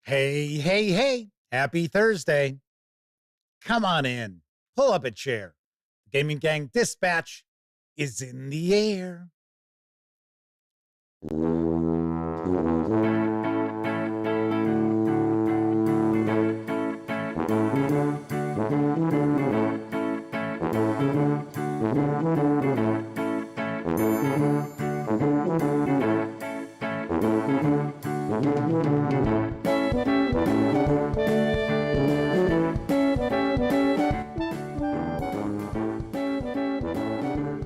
Hey, hey, hey, happy Thursday. Come on in, pull up a chair. The Gaming Gang Dispatch is in the air.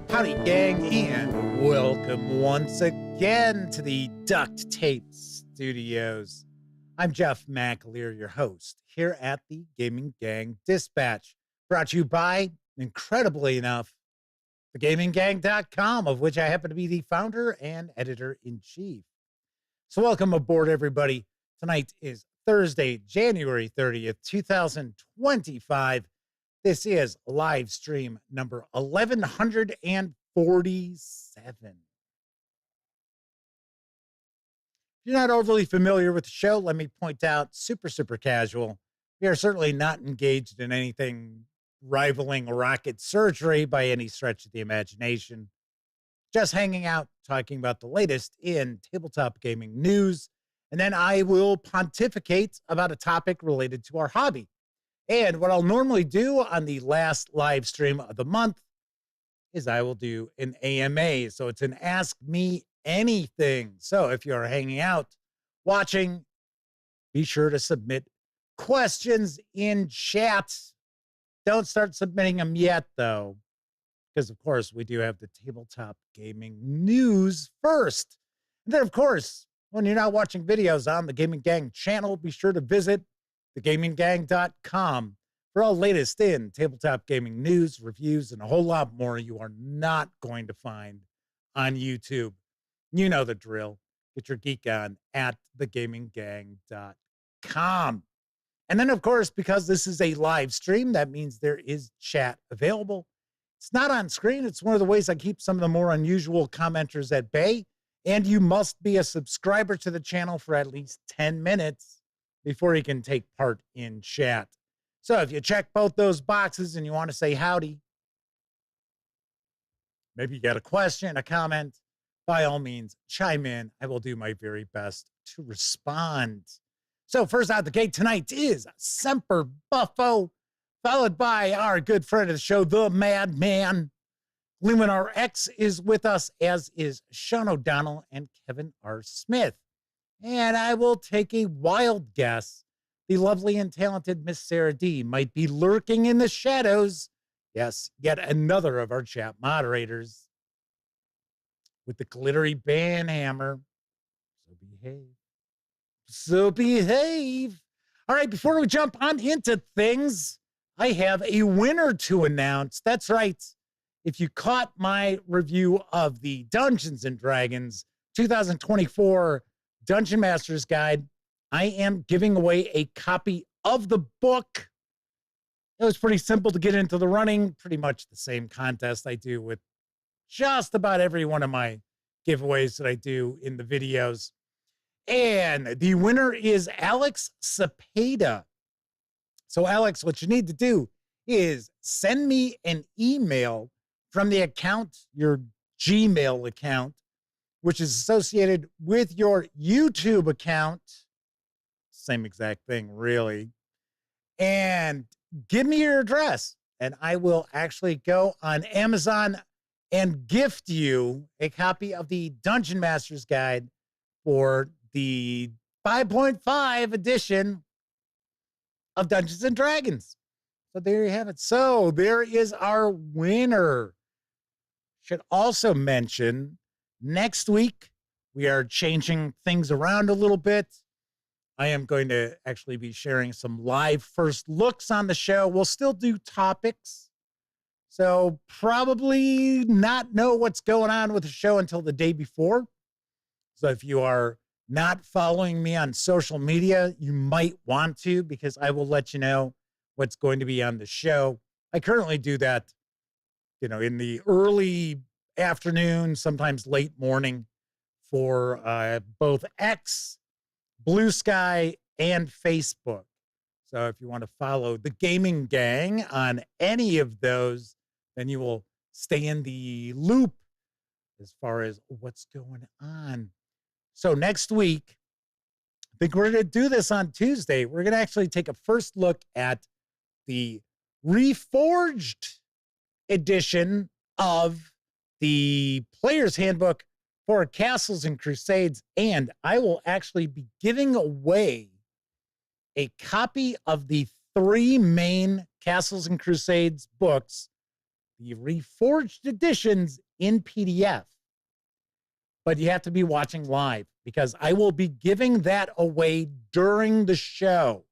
Howdy, gang, and welcome once again to the Duct Tape Studios. I'm Jeff McAleer, your host, here at the Gaming Gang Dispatch, brought to you by, incredibly enough, thegaminggang.com, of which I happen to be the founder and editor-in-chief. So welcome aboard, everybody. Tonight is Thursday, January 30th, 2025. This is live stream number 1147. If you're not overly familiar with the show, let me point out, super casual. We are certainly not engaged in anything rivaling rocket surgery by any stretch of the imagination. Just hanging out, talking about the latest in tabletop gaming news, and then I will pontificate about a topic related to our hobby. And what I'll normally do on the last live stream of the month is I will do an AMA. So it's an Ask Me Anything. So if you're hanging out, watching, be sure to submit questions in chat. Don't start submitting them yet, though, because, of course, we do have the tabletop gaming news first. And then, of course, when you're not watching videos on the Gaming Gang channel, be sure to visit thegaminggang.com for all latest in tabletop gaming news, reviews, and a whole lot more you are not going to find on YouTube. You know the drill. Get your geek on at thegaminggang.com. And then, of course, because this is a live stream, that means there is chat available. It's not on screen. It's one of the ways I keep some of the more unusual commenters at bay. And you must be a subscriber to the channel for at least 10 minutes before you can take part in chat. So if you check both those boxes and you want to say howdy, maybe you got a question, a comment, by all means, chime in. I will do my very best to respond. So first out the gate tonight is Semper Buffo, followed by our good friend of the show, the Madman. Luminar X is with us, as is Sean O'Donnell and Kevin R. Smith. And I will take a wild guess. The lovely and talented Miss Sarah D might be lurking in the shadows. Yes, yet another of our chat moderators with the glittery band hammer. So behave. So behave. All right, before we jump on into things, I have a winner to announce. That's right. If you caught my review of the Dungeons and Dragons 2024 Dungeon Master's Guide, I am giving away a copy of the book. It was pretty simple to get into the running, pretty much the same contest I do with just about every one of my giveaways that I do in the videos. And the winner is Alex Cepeda. So Alex, what you need to do is send me an email from the account, your Gmail account, which is associated with your YouTube account. Same exact thing, really. And give me your address, and I will actually go on Amazon and gift you a copy of the Dungeon Master's Guide for the 5.5 edition of Dungeons and Dragons. So there you have it. So there is our winner. Should also mention, next week, we are changing things around a little bit. I am going to actually be sharing some live first looks on the show. We'll still do topics. So probably not know what's going on with the show until the day before. So if you are not following me on social media, you might want to, because I will let you know what's going to be on the show. I currently do that, in the early afternoon, sometimes late morning, for both X, Blue Sky, and Facebook. So if you want to follow the gaming gang on any of those, then you will stay in the loop as far as what's going on. So next week, I think we're going to do this on Tuesday. We're going to actually take a first look at the reforged edition of the Player's Handbook for Castles and Crusades. And I will actually be giving away a copy of the 3 main Castles and Crusades books, the reforged editions in PDF. But you have to be watching live because I will be giving that away during the show.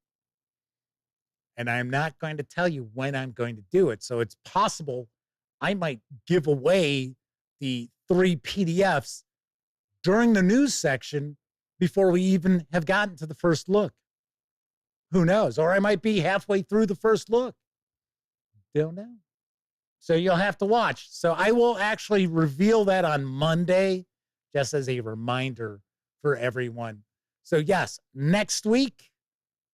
And I'm not going to tell you when I'm going to do it. So it's possible I might give away the 3 PDFs during the news section before we even have gotten to the first look. Who knows? Or I might be halfway through the first look. Don't know. So you'll have to watch. So I will actually reveal that on Monday, just as a reminder for everyone. So yes, next week,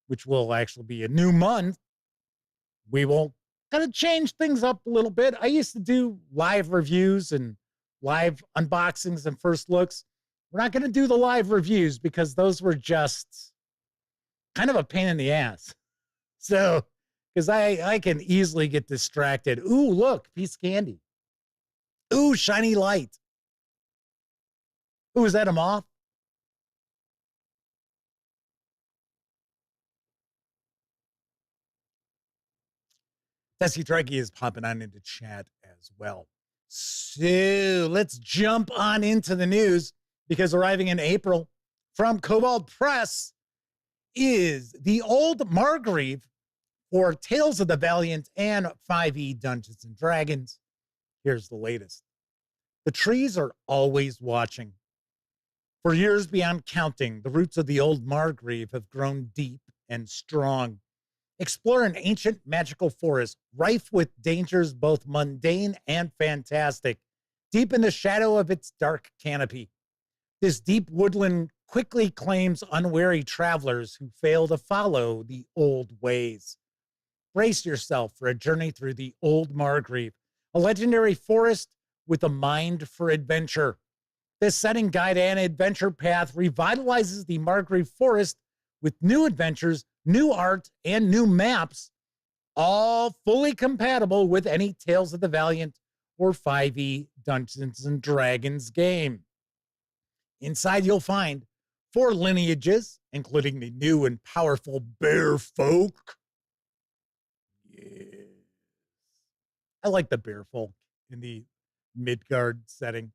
which will actually be a new month, we will kind of change things up a little bit. I used to do live reviews and live unboxings and first looks. We're not going to do the live reviews because those were just kind of a pain in the ass. So, because I can easily get distracted. Ooh, look, piece of candy. Ooh, shiny light. Ooh, is that a moth? Tessie Trekkie is popping on into chat as well. So let's jump on into the news because arriving in April from Kobold Press is the Old Margrave for Tales of the Valiant and 5e Dungeons and Dragons. Here's the latest. The trees are always watching. For years beyond counting, the roots of the Old Margrave have grown deep and strong. Explore an ancient magical forest rife with dangers both mundane and fantastic, deep in the shadow of its dark canopy. This deep woodland quickly claims unwary travelers who fail to follow the old ways. Brace yourself for a journey through the Old Margrave, a legendary forest with a mind for adventure. This setting guide and adventure path revitalizes the Margrave Forest with new adventures, new art, and new maps, all fully compatible with any Tales of the Valiant or 5e Dungeons and Dragons game. Inside, you'll find 4 lineages, including the new and powerful bear folk. Yes. I like the bear folk in the Midgard setting.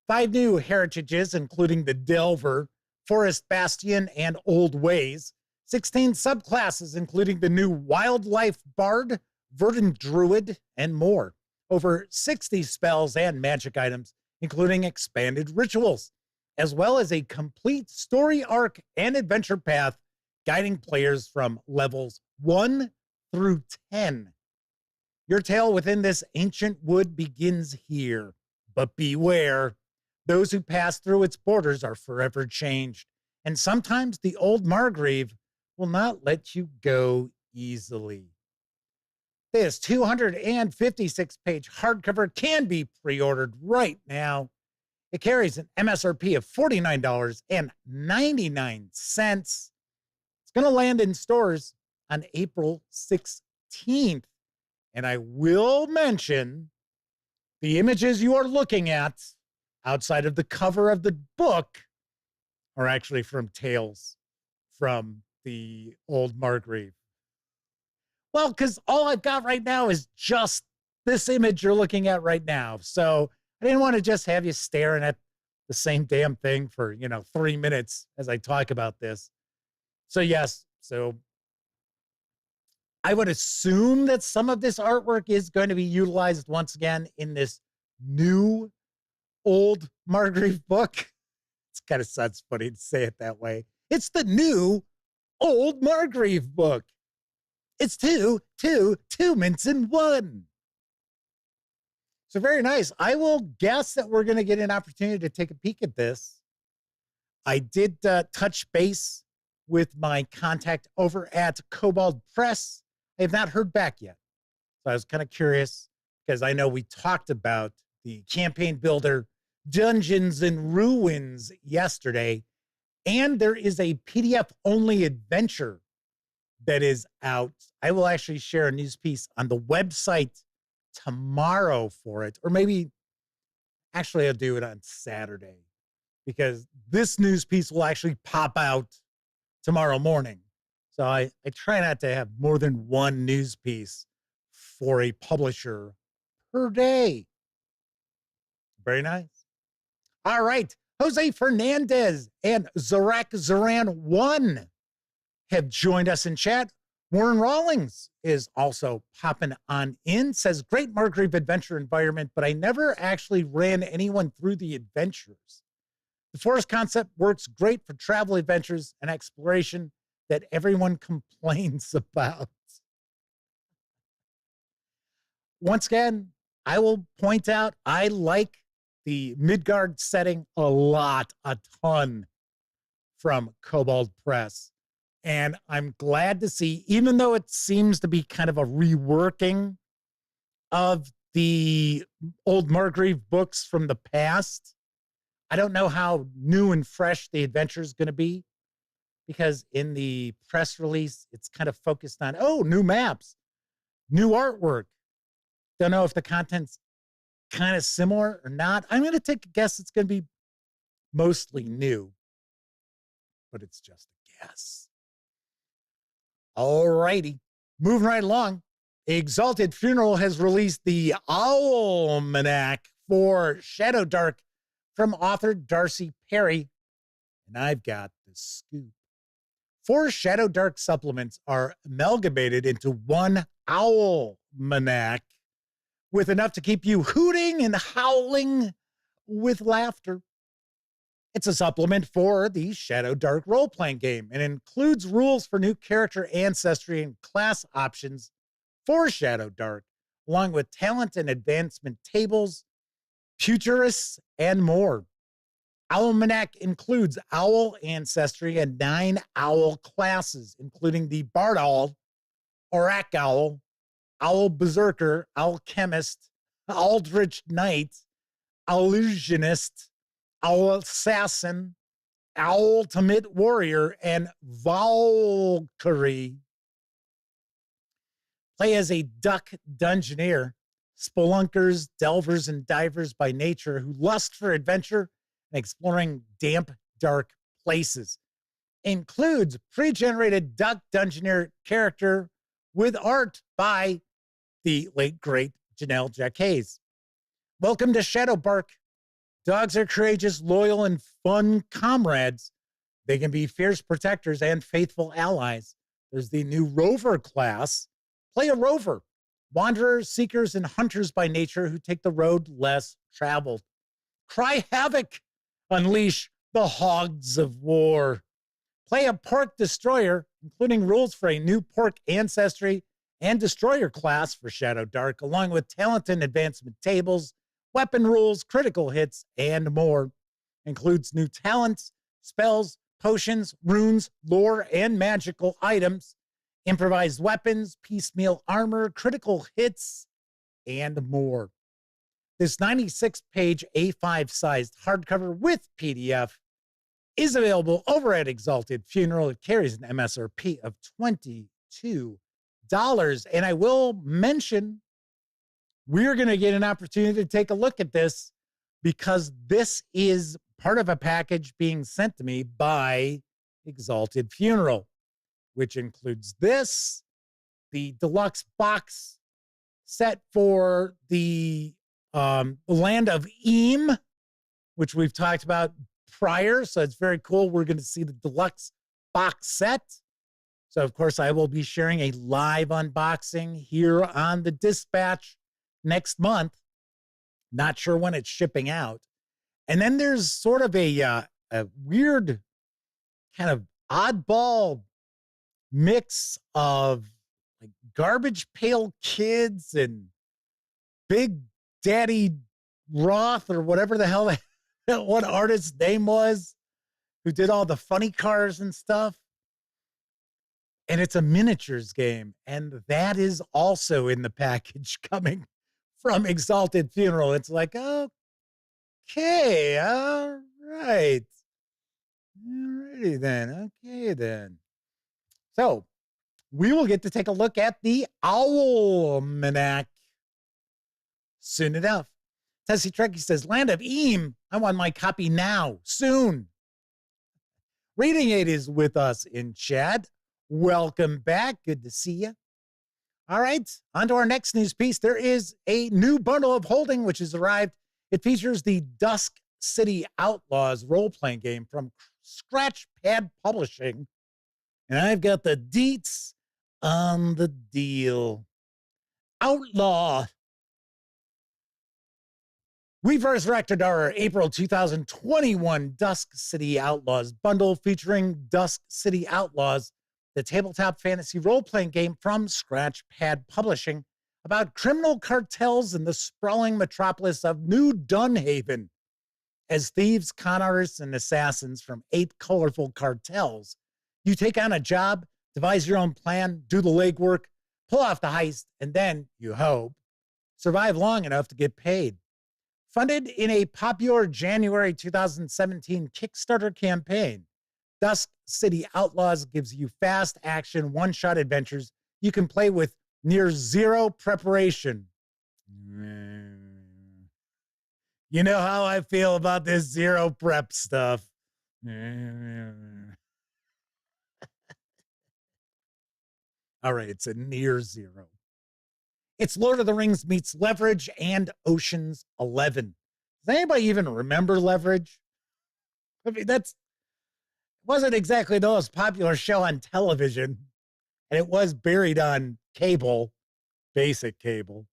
5 new heritages, including the Delver, Forest Bastion, and Old Ways. 16 subclasses, including the new Wildlife Bard, Verdant Druid, and more. Over 60 spells and magic items, including expanded rituals, as well as a complete story arc and adventure path guiding players from levels 1 through 10. Your tale within this ancient wood begins here, but beware. Those who pass through its borders are forever changed, and sometimes the Old Margrave will not let you go easily. This 256-page hardcover can be pre-ordered right now. It carries an MSRP of $49.99. It's going to land in stores on April 16th. And I will mention the images you are looking at outside of the cover of the book are actually from Tales from the Old Margrave. Well, because all I've got right now is just this image you're looking at right now. So I didn't want to just have you staring at the same damn thing for, 3 minutes as I talk about this. So yes, so I would assume that some of this artwork is going to be utilized once again in this new Old Margrave book. It's kind of sounds funny to say it that way. It's the new Old Margrave book. It's two mints in one. So very nice. I will guess that we're going to get an opportunity to take a peek at this. I did touch base with my contact over at Kobold Press. I have not heard back yet. So I was kind of curious because I know we talked about the campaign builder Dungeons and Ruins yesterday, and there is a PDF only adventure that is out. I will actually share a news piece on the website tomorrow for it, or maybe actually I'll do it on Saturday because this news piece will actually pop out tomorrow morning. So I try not to have more than one news piece for a publisher per day. Very nice. All right. Jose Fernandez and Zarak Zaran 1 have joined us in chat. Warren Rawlings is also popping on in, says, great Margrave adventure environment, but I never actually ran anyone through the adventures. The forest concept works great for travel adventures and exploration that everyone complains about. Once again, I will point out I like the Midgard setting a lot, a ton from Kobold Press. And I'm glad to see, even though it seems to be kind of a reworking of the old Margrave books from the past, I don't know how new and fresh the adventure is going to be, because in the press release, it's kind of focused on, oh, new maps, new artwork. Don't know if the content's kind of similar or not. I'm going to take a guess it's going to be mostly new, but it's just a guess. All righty, moving right along. Exalted Funeral has released the Almanac for Shadowdark from author Darcy Perry, and I've got the scoop. 4 Shadowdark supplements are amalgamated into one Almanac, with enough to keep you hooting and howling with laughter. It's a supplement for the Shadowdark role-playing game and includes rules for new character ancestry and class options for Shadowdark, along with talent and advancement tables, futurists, and more. Almanac includes owl ancestry and 9 owl classes, including the Bard Owl, Orac Owl, Owl Berserker, Alchemist, Aldrich Knight, Illusionist, Owl Assassin, Ultimate Warrior, and Valkyrie. Play as a duck dungeoneer, spelunkers, delvers, and divers by nature who lust for adventure and exploring damp, dark places. Includes pre-generated duck dungeoneer character with art by the late, great Janelle Jacques. Welcome to Shadowbark. Dogs are courageous, loyal, and fun comrades. They can be fierce protectors and faithful allies. There's the new Rover class. Play a rover. Wanderers, seekers, and hunters by nature who take the road less traveled. Cry havoc. Unleash the hogs of war. Play a pork destroyer, including rules for a new pork ancestry and destroyer class for Shadowdark, along with talent and advancement tables, weapon rules, critical hits, and more. Includes new talents, spells, potions, runes, lore, and magical items, improvised weapons, piecemeal armor, critical hits, and more. This 96-page A5-sized hardcover with PDF is available over at Exalted Funeral. It carries an MSRP of $22. And I will mention, we're going to get an opportunity to take a look at this because this is part of a package being sent to me by Exalted Funeral, which includes this, the deluxe box set for the Land of Eam, which we've talked about prior. So it's very cool. We're going to see the deluxe box set. So, of course, I will be sharing a live unboxing here on the Dispatch next month. Not sure when it's shipping out. And then there's sort of a weird kind of oddball mix of like Garbage Pail Kids and Big Daddy Roth or whatever the hell that one artist's name was, who did all the funny cars and stuff. and it's a miniatures game. And that is also in the package coming from Exalted Funeral. It's like, okay, all right. Alrighty then. Okay, then. So we will get to take a look at the Almanac soon enough. Tessie Trekkie says, Land of Eam, I want my copy now, soon. Reading Aid is with us in chat. Welcome back. Good to see you. All right, on to our next news piece. There is a new bundle of holding which has arrived. It features the Dusk City Outlaws role-playing game from Scratchpad Publishing. And I've got the deets on the deal. Outlaw. We first reacted our April 2021 Dusk City Outlaws bundle featuring Dusk City Outlaws, the tabletop fantasy role-playing game from Scratchpad Publishing about criminal cartels in the sprawling metropolis of New Dunhaven. As thieves, con artists, and assassins from 8 colorful cartels, you take on a job, devise your own plan, do the legwork, pull off the heist, and then, you hope, survive long enough to get paid. Funded in a popular January 2017 Kickstarter campaign, Dusk City Outlaws gives you fast action, one-shot adventures you can play with near zero preparation. You know how I feel about this zero prep stuff. All right, it's a near zero. It's Lord of the Rings meets Leverage and Ocean's 11. Does anybody even remember Leverage? I mean, wasn't exactly the most popular show on television, and it was buried on cable, basic cable.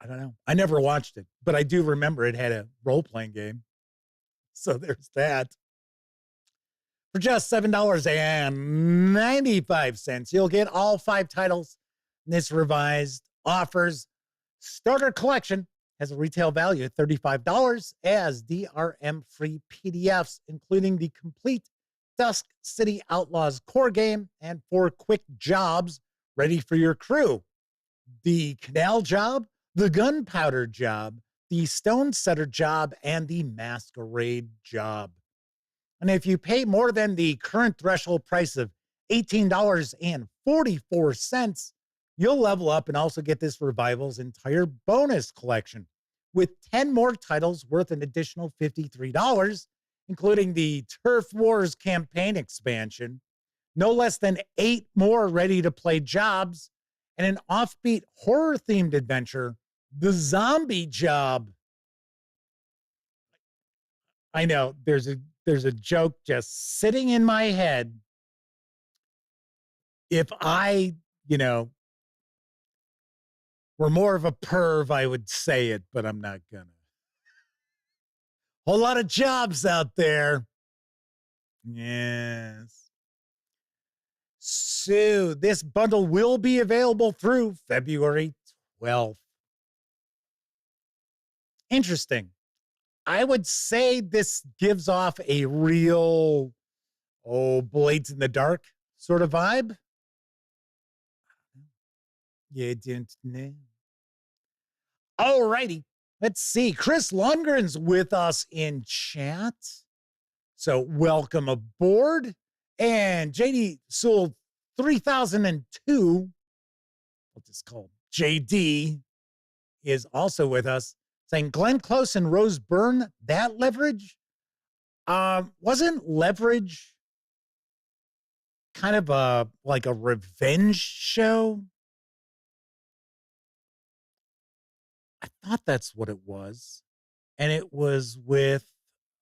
I don't know. I never watched it, but I do remember it had a role-playing game. So there's that. For just $7.95, you'll get all 5 titles in this revised offers. Starter collection has a retail value of $35 as DRM-free PDFs, including the complete Dusk City Outlaws core game and 4 quick jobs ready for your crew. The Canal Job, the Gunpowder Job, the Stone Setter Job, and the Masquerade Job. And if you pay more than the current threshold price of $18.44, you'll level up and also get this Revival's entire bonus collection with 10 more titles worth an additional $53, including the Turf Wars campaign expansion, no less than 8 more ready-to-play jobs, and an offbeat horror-themed adventure, The Zombie Job. I know, there's a joke just sitting in my head. If I, were more of a perv, I would say it, but I'm not gonna. Whole lot of jobs out there. Yes. So this bundle will be available through February 12th. Interesting. I would say this gives off a real, Blades in the Dark sort of vibe. You didn't know. All righty. Let's see. Chris Lundgren's with us in chat. So welcome aboard. And JD Soul 3002, what's this called? JD is also with us, saying Glenn Close and Rose Byrne, that Leverage? Wasn't Leverage kind of like a revenge show? I thought that's what it was. And it was with,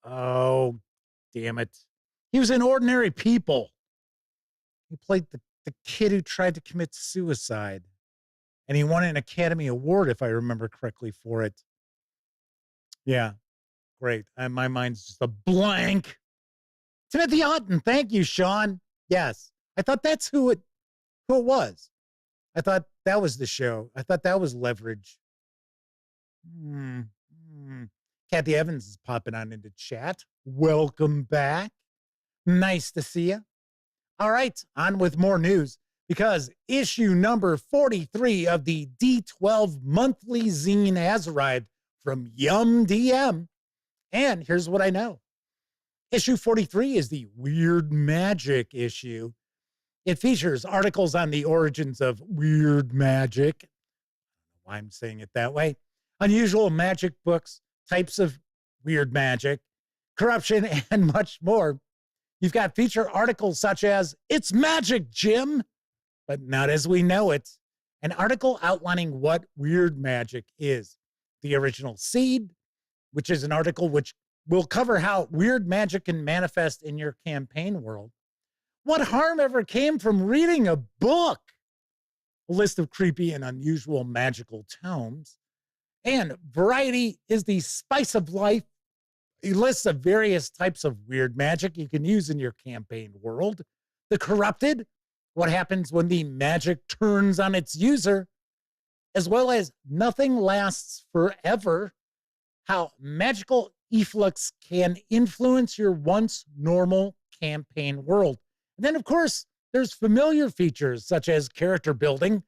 oh, damn it. He was in Ordinary People. He played the kid who tried to commit suicide. And he won an Academy Award, if I remember correctly, for it. Yeah, great. My mind's just a blank. Timothy Otten, thank you, Sean. Yes, I thought that's who it was. I thought that was the show. I thought that was Leverage. Kathy Evans is popping on into chat. Welcome back. Nice to see you. All right, on with more news because issue number 43 of the D12 monthly zine has arrived from Yum DM. And here's what I know. Issue 43 is the Weird Magic issue. It features articles on the origins of weird magic. I don't know why I'm saying it that way. Unusual magic books, types of weird magic, corruption, and much more. You've got feature articles such as, "It's Magic, Jim," but not as we know it. An article outlining what weird magic is. The original seed, which is an article which will cover how weird magic can manifest in your campaign world. What harm ever came from reading a book? A list of creepy and unusual magical tomes. And variety is the spice of life. A list of various types of weird magic you can use in your campaign world. The corrupted, what happens when the magic turns on its user, as well as nothing lasts forever, how magical efflux can influence your once normal campaign world. And then, of course, there's familiar features such as character building,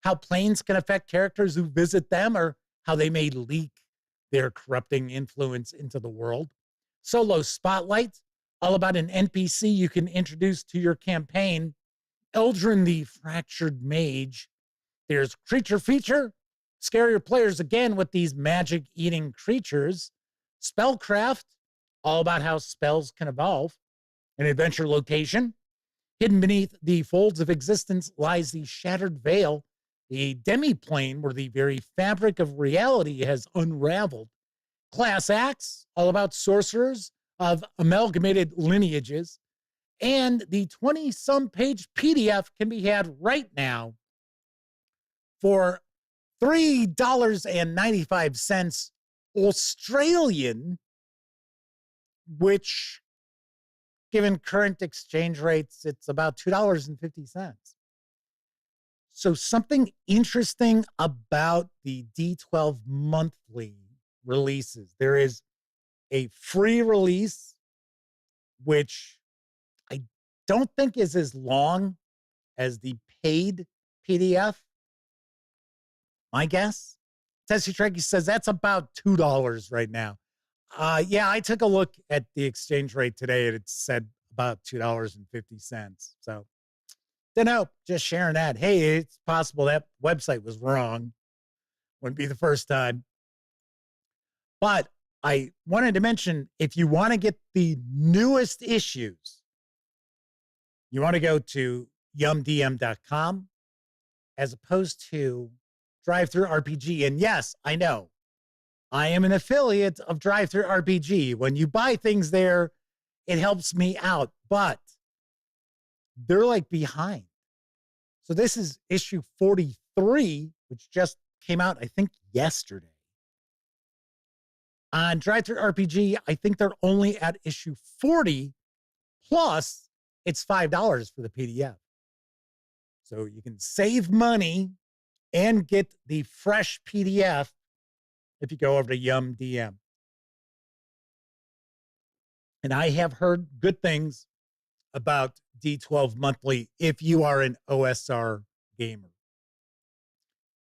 how planes can affect characters who visit them, or how they may leak their corrupting influence into the world. Solo spotlight, all about an NPC you can introduce to your campaign. Eldrin the Fractured Mage. There's creature feature, scare your players again with these magic-eating creatures. Spellcraft, all about how spells can evolve. An adventure location. Hidden beneath the folds of existence lies the Shattered Veil, a demi-plane where the very fabric of reality has unraveled. Class acts, all about sorcerers of amalgamated lineages. And the 20-some page PDF can be had right now for $3.95 Australian, which, given current exchange rates, it's about $2.50. So something interesting about the D12 monthly releases. There is a free release, which I don't think is as long as the paid PDF. My guess. Tessie Trekkie says that's about $2 right now. Yeah, I took a look at the exchange rate today and it said about $2.50. So, don't know, just sharing that. Hey, it's possible that website was wrong. Wouldn't be the first time. But I wanted to mention, if you want to get the newest issues, you want to go to yumdm.com as opposed to Drive-Thru RPG. And yes, I know, I am an affiliate of Drive-Thru RPG. When you buy things there, it helps me out, but they're like behind. So this is issue 43, which just came out, I think, yesterday. On Drive-Thru RPG, I think they're only at issue 40, plus it's $5 for the PDF. So you can save money and get the fresh PDF if you go over to Yum DM. And I have heard good things about D12 monthly if you are an OSR gamer.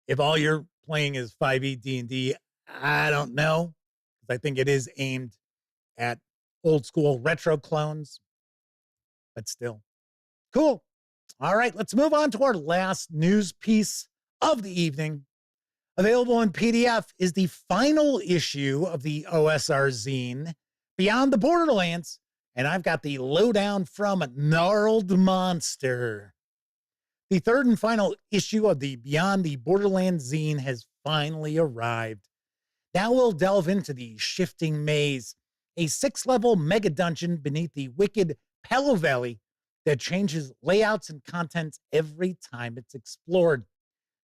If all you're playing is 5e D&D, I don't know, because I think it is aimed at old school retro clones, but still. Cool. All right, let's move on to our last news piece of the evening. Available in PDF is the final issue of the OSR zine, Beyond the Borderlands, and I've got the lowdown from Gnarled Monster. The third and final issue of the Beyond the Borderlands zine has finally arrived. Now we'll delve into the Shifting Maze, a 6-level mega dungeon beneath the wicked Palo Valley that changes layouts and contents every time it's explored.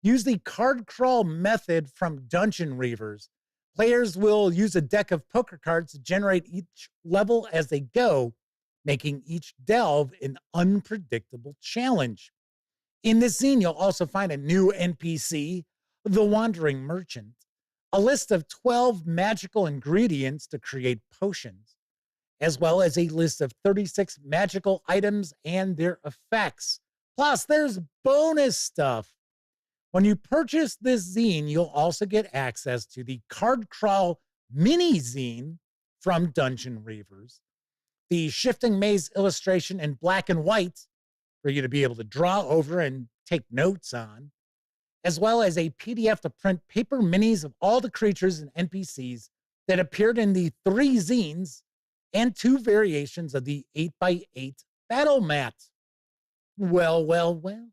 Use the card crawl method from Dungeon Reavers. Players will use a deck of poker cards to generate each level as they go, making each delve an unpredictable challenge. In this zine, you'll also find a new NPC, the Wandering Merchant, a list of 12 magical ingredients to create potions, as well as a list of 36 magical items and their effects. Plus, there's bonus stuff. When you purchase this zine, you'll also get access to the Card Crawl mini zine from Dungeon Reavers, the Shifting Maze illustration in black and white for you to be able to draw over and take notes on, as well as a PDF to print paper minis of all the creatures and NPCs that appeared in the 3 zines and 2 variations of the 8x8 battle mat. Well, well, well.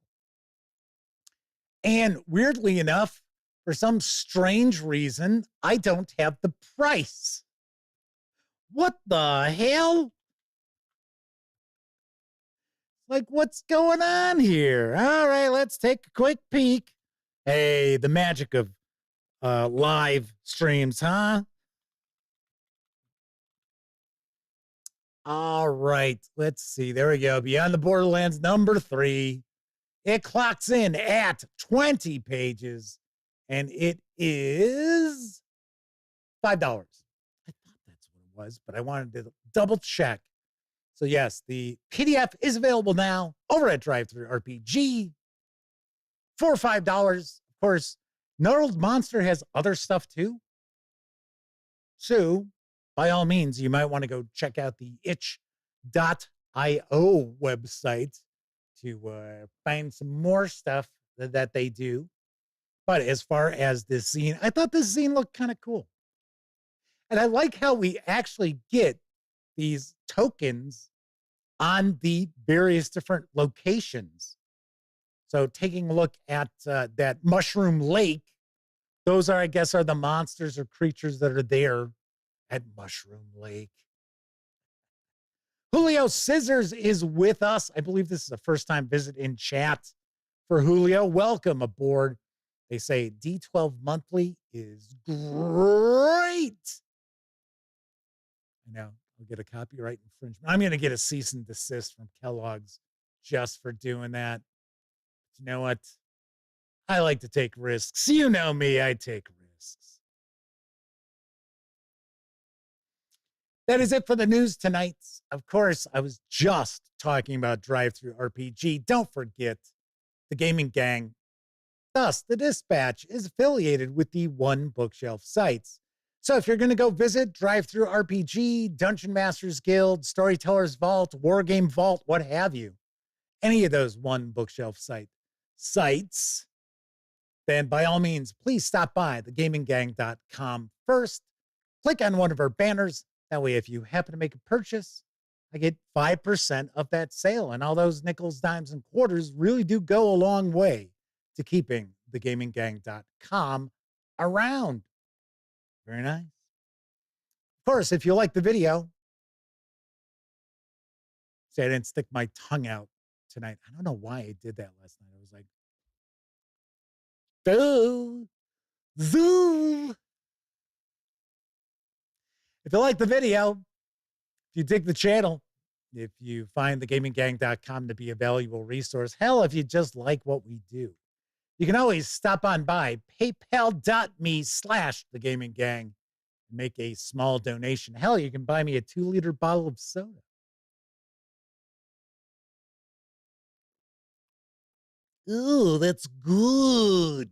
And weirdly enough, for some strange reason, I don't have the price. What the hell? Like, what's going on here? All right, let's take a quick peek. Hey, the magic of live streams, huh? All right, let's see. There we go. Beyond the Borderlands, number 3. It clocks in at 20 pages, and it is $5. I thought that's what it was, but I wanted to double check. So yes, the PDF is available now over at Drive-Thru RPG for $5. Of course, Gnarled Monster has other stuff too. So by all means, you might want to go check out the itch.io website to find some more stuff that they do. But as far as this zine, I thought this zine looked kind of cool. And I like how we actually get these tokens on the various different locations. So taking a look at that Mushroom Lake, those are, I guess, are the monsters or creatures that are there at Mushroom Lake. Julio Scissors is with us. I believe this is a first-time visit in chat for Julio. Welcome aboard. They say D12 monthly is great. I know. I'll get a copyright infringement. I'm going to get a cease and desist from Kellogg's just for doing that. But you know what? I like to take risks. You know me, I take risks. That is it for the news tonight. Of course, I was just talking about Drive-Thru RPG. Don't forget, the Gaming Gang, thus the Dispatch, is affiliated with the One Bookshelf sites. So if you're going to go visit Drive-Thru RPG, Dungeon Masters Guild, Storytellers Vault, Wargame Vault, what have you, any of those One Bookshelf sites, then by all means, please stop by thegaminggang.com first. Click on one of our banners. That way, if you happen to make a purchase, I get 5% of that sale. And all those nickels, dimes, and quarters really do go a long way to keeping thegaminggang.com around. Very nice. Of course, if you like the video, say I didn't stick my tongue out tonight. I don't know why I did that last night. I was like, boo, zoo. If you like the video, if you dig the channel, if you find thegaminggang.com to be a valuable resource, hell, if you just like what we do, you can always stop on by paypal.me/thegaminggang and make a small donation. Hell, you can buy me a 2-liter bottle of soda. Ooh, that's good.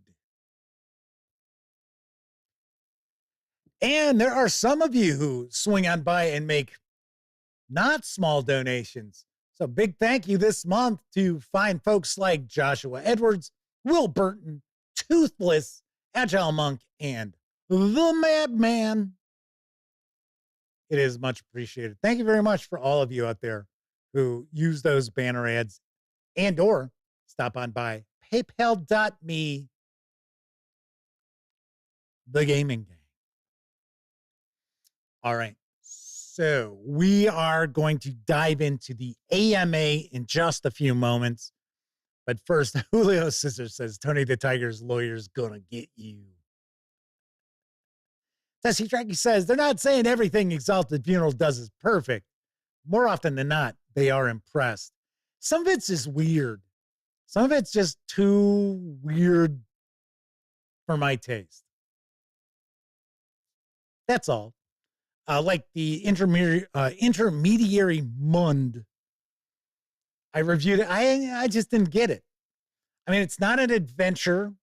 And there are some of you who swing on by and make not small donations. So big thank you this month to fine folks like Joshua Edwards, Will Burton, Toothless, Agile Monk, and The Madman. It is much appreciated. Thank you very much for all of you out there who use those banner ads and or stop on by paypal.me, The Gaming Gang. All right. So we are going to dive into the AMA in just a few moments. But first, Julio Scissors says, Tony the Tiger's lawyer's gonna get you. Tessie Tracky says, they're not saying everything Exalted Funeral does is perfect. More often than not, they are impressed. Some of it's just weird. Some of it's just too weird for my taste. That's all. like the intermediary Mund. I reviewed it. I just didn't get it. I mean, it's not an adventure.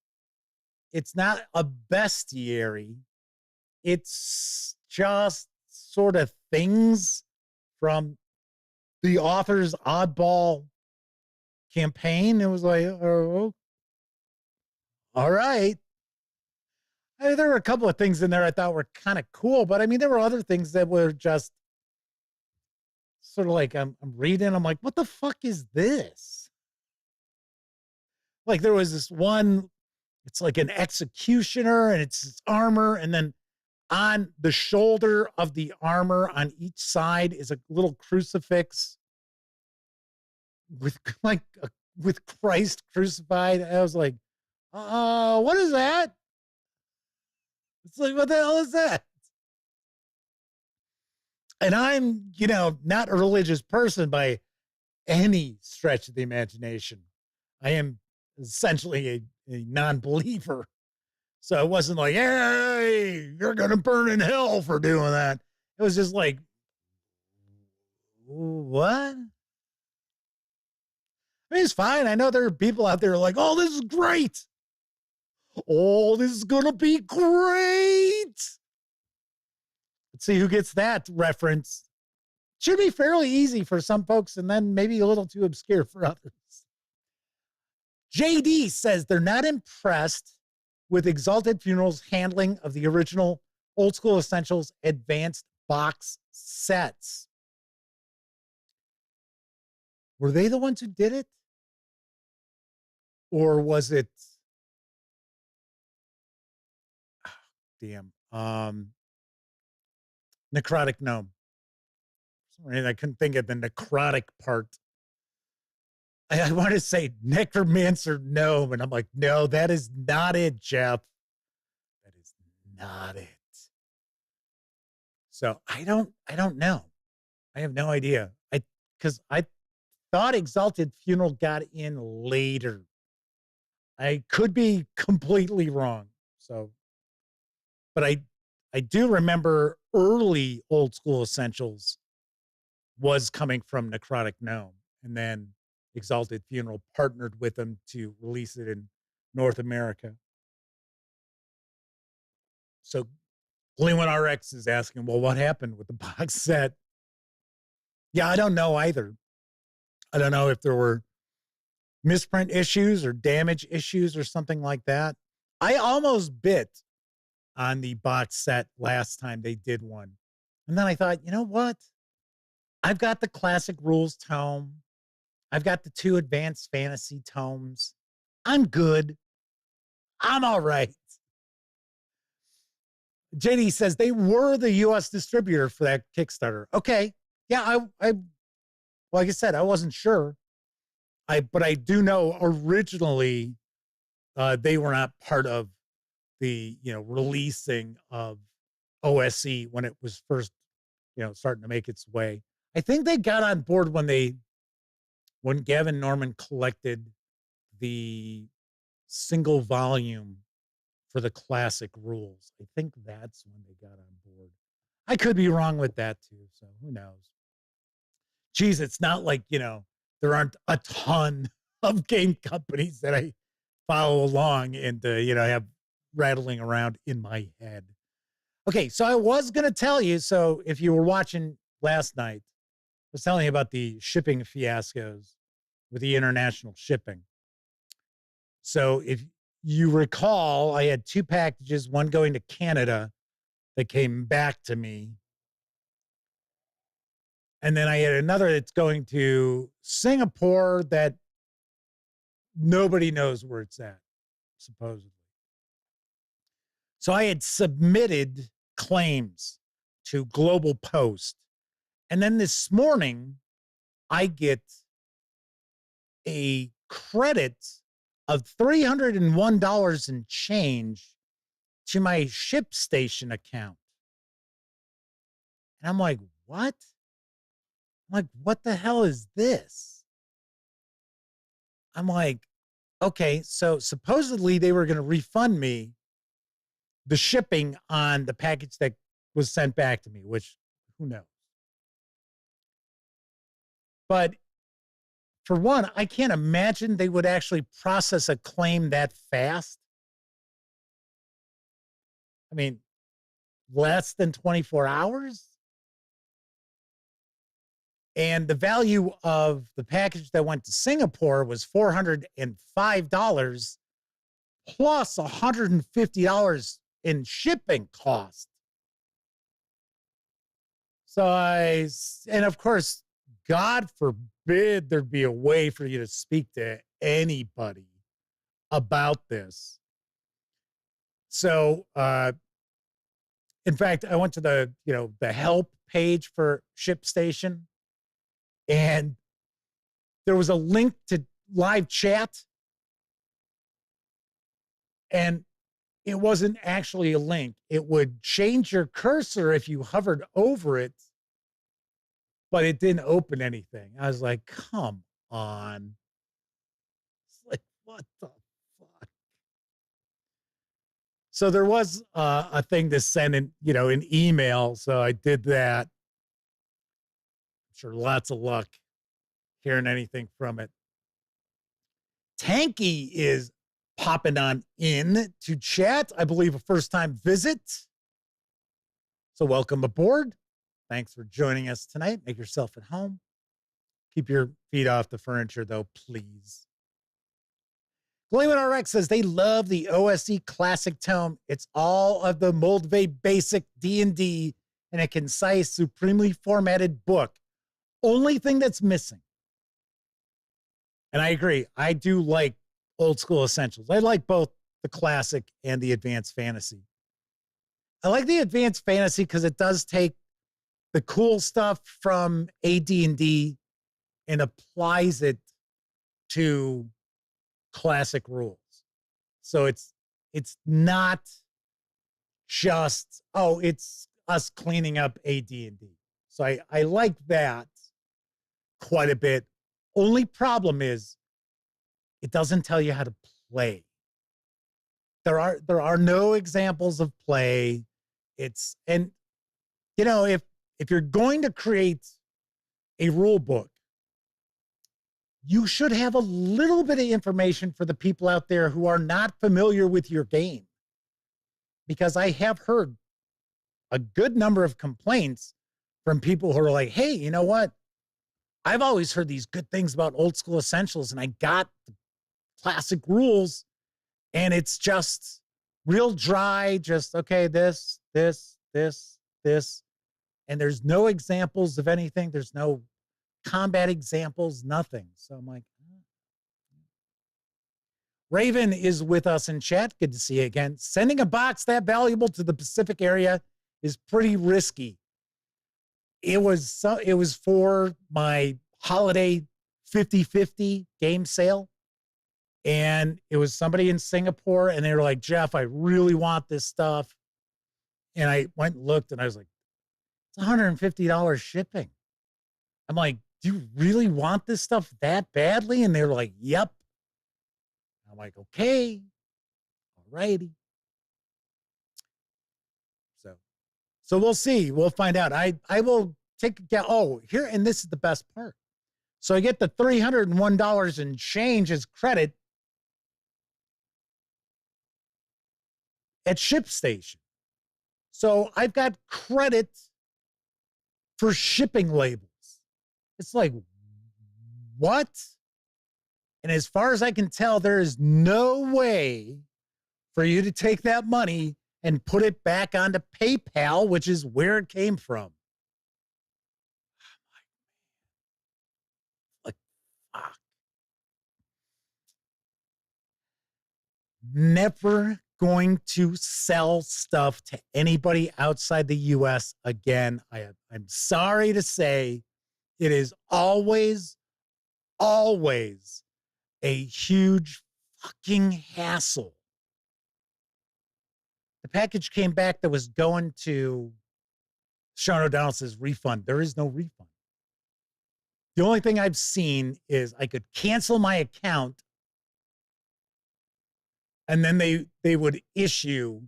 It's not a bestiary. It's just sort of things from the author's oddball campaign. It was like, oh, all right. I mean, there were a couple of things in there I thought were kind of cool, but I mean, there were other things that were just sort of like, I'm reading, I'm like, what the fuck is this? Like there was this one, it's like an executioner and it's his armor. And then on the shoulder of the armor on each side is a little crucifix with like, with Christ crucified. I was like, what is that? It's like, what the hell is that? And I'm, not a religious person by any stretch of the imagination. I am essentially a non-believer. So it wasn't like, hey, you're going to burn in hell for doing that. It was just like, what? I mean, it's fine. I know there are people out there like, oh, this is great. Oh, this is going to be great. Let's see who gets that reference. Should be fairly easy for some folks and then maybe a little too obscure for others. JD says they're not impressed with Exalted Funeral's handling of the original Old School Essentials advanced box sets. Were they the ones who did it? Or was it... Oh, damn. Necrotic Gnome. I couldn't think of the necrotic part. I want to say Necromancer Gnome, and I'm like, no, that is not it, Jeff. That is not it. So I don't know. I have no idea. Because I thought Exalted Funeral got in later. I could be completely wrong. So, but I do remember early Old School Essentials was coming from Necrotic Gnome, and then Exalted Funeral partnered with them to release it in North America. So Gleewin RX is asking, well, what happened with the box set? Yeah, I don't know either. I don't know if there were misprint issues or damage issues or something like that. I almost bit on the box set last time they did one. And then I thought, you know what? I've got the Classic Rules tome. I've got the 2 Advanced Fantasy tomes. I'm good. I'm all right. JD says they were the U.S. distributor for that Kickstarter. Okay. Yeah, I like I said, I wasn't sure. But I do know originally they were not part of the, releasing of OSE when it was first, starting to make its way. I think they got on board when Gavin Norman collected the single volume for the Classic Rules. I think that's when they got on board. I could be wrong with that too, so who knows? Geez, it's not like, there aren't a ton of game companies that I follow along and, have rattling around in my head. Okay, so I was going to tell you, so if you were watching last night, I was telling you about the shipping fiascos with the international shipping. So if you recall, I had 2 packages, one going to Canada that came back to me. And then I had another that's going to Singapore that nobody knows where it's at, supposedly. So I had submitted claims to Global Post. And then this morning, I get a credit of $301 and change to my ShipStation account. And I'm like, what? I'm like, what the hell is this? I'm like, okay, so supposedly they were going to refund me the shipping on the package that was sent back to me, which who knows? But for one, I can't imagine they would actually process a claim that fast. I mean, less than 24 hours? And the value of the package that went to Singapore was $405 plus $150 in shipping cost. And of course, God forbid there'd be a way for you to speak to anybody about this. So, in fact, I went to the help page for ShipStation, and there was a link to live chat, and it wasn't actually a link. It would change your cursor if you hovered over it, but it didn't open anything. I was like, come on. It's like, what the fuck? So there was a thing to send an email. So I did that. I'm sure lots of luck hearing anything from it. Tanky is popping on in to chat. I believe a first-time visit. So welcome aboard. Thanks for joining us tonight. Make yourself at home. Keep your feet off the furniture, though, please. Gleeman RX says they love the OSE Classic Tome. It's all of the Moldvay basic D&D in a concise, supremely formatted book. Only thing that's missing. And I agree. I do like old school essentials. I like both the classic and the advanced fantasy. I like the advanced fantasy because it does take the cool stuff from AD&D and applies it to classic rules. So it's not just, it's us cleaning up AD&D. So I like that quite a bit. Only problem is it doesn't tell you how to play. There are no examples of play. If you're going to create a rule book, you should have a little bit of information for the people out there who are not familiar with your game. Because I have heard a good number of complaints from people who are like, hey, you know what? I've always heard these good things about old school essentials, and I got the classic rules, and it's just real dry, just, okay, this, and there's no examples of anything. There's no combat examples, nothing. So I'm like, Raven is with us in chat. Good to see you again. Sending a box that valuable to the Pacific area is pretty risky. It was for my holiday 50-50 game sale. And it was somebody in Singapore, and they were like, Jeff, I really want this stuff. And I went and looked, and I was like, it's $150 shipping. I'm like, do you really want this stuff that badly? And they were like, yep. I'm like, okay, all righty. So we'll see. We'll find out. I will take a guess. Oh, here, and this is the best part. So I get the $301 and change as credit at ShipStation. So I've got credit for shipping labels. It's like, what? And as far as I can tell, there is no way for you to take that money and put it back onto PayPal, which is where it came from. Like, fuck. Never going to sell stuff to anybody outside the US again. I'm sorry to say, it is always a huge fucking hassle. The package came back that was going to Sean O'Donnell says refund. There is no refund. The only thing I've seen is I could cancel my account, and then they would issue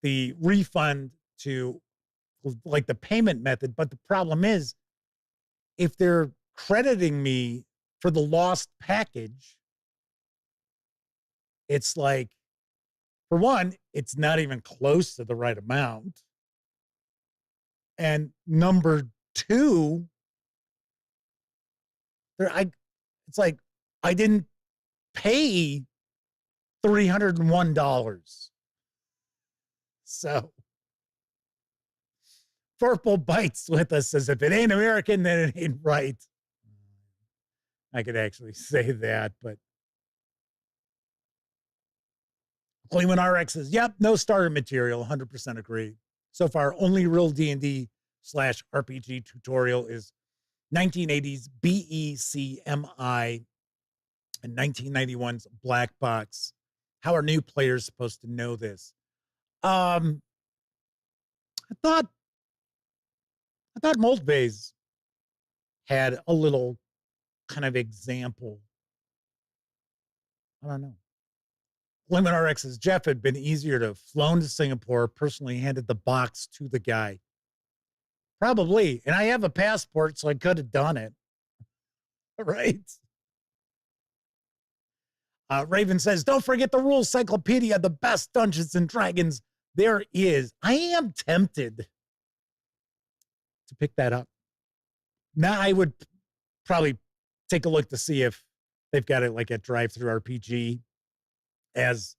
the refund to like the payment method. But the problem is, if they're crediting me for the lost package, it's like, for one, it's not even close to the right amount. And number two, it's like I didn't pay $301. So Purple Bites with us says, if it ain't American, then it ain't right. I could actually say that, but Cleveland RX says, yep, no starter material, 100% agree. So far, only real D&D/RPG tutorial is 1980s BECMI and 1991's Black Box. How are new players supposed to know this? I thought Mold Vase had a little kind of example. I don't know. Lemon RX says, Jeff, had been easier to have flown to Singapore, personally handed the box to the guy. Probably. And I have a passport, so I could have done it. Right. Raven says, don't forget the rules cyclopedia, the best Dungeons and Dragons there is. I am tempted to pick that up. Now I would probably take a look to see if they've got it like at Drive-Thru RPG as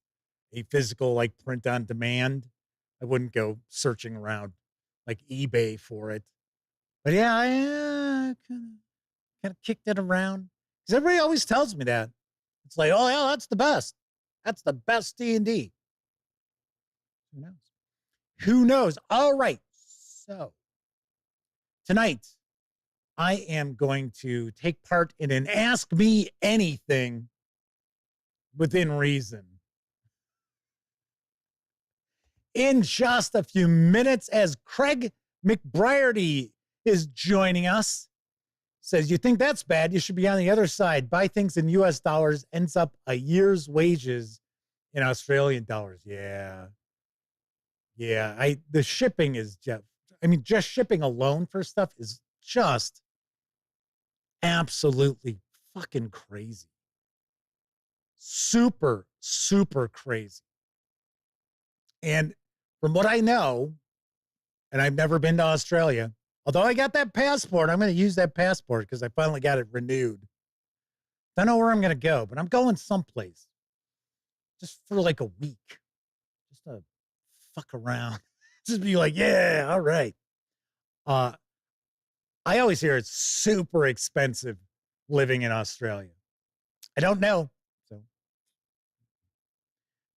a physical like print on demand. I wouldn't go searching around like eBay for it. But yeah, I kind of kicked it around because everybody always tells me that. It's like, oh yeah, that's the best. That's the best D&D. Who knows? Who knows? All right. So tonight, I am going to take part in an Ask Me Anything within reason. In just a few minutes, as Craig McBriarty is joining us, says, you think that's bad? You should be on the other side. Buy things in US dollars, ends up a year's wages in Australian dollars. Yeah. Yeah. The shipping is just shipping alone for stuff is just absolutely fucking crazy. Super, super crazy. And from what I know, and I've never been to Australia, although I got that passport, I'm going to use that passport because I finally got it renewed. Don't know where I'm going to go, but I'm going someplace just for like a week, just to fuck around, just be like, yeah, all right. I always hear it's super expensive living in Australia. I don't know. So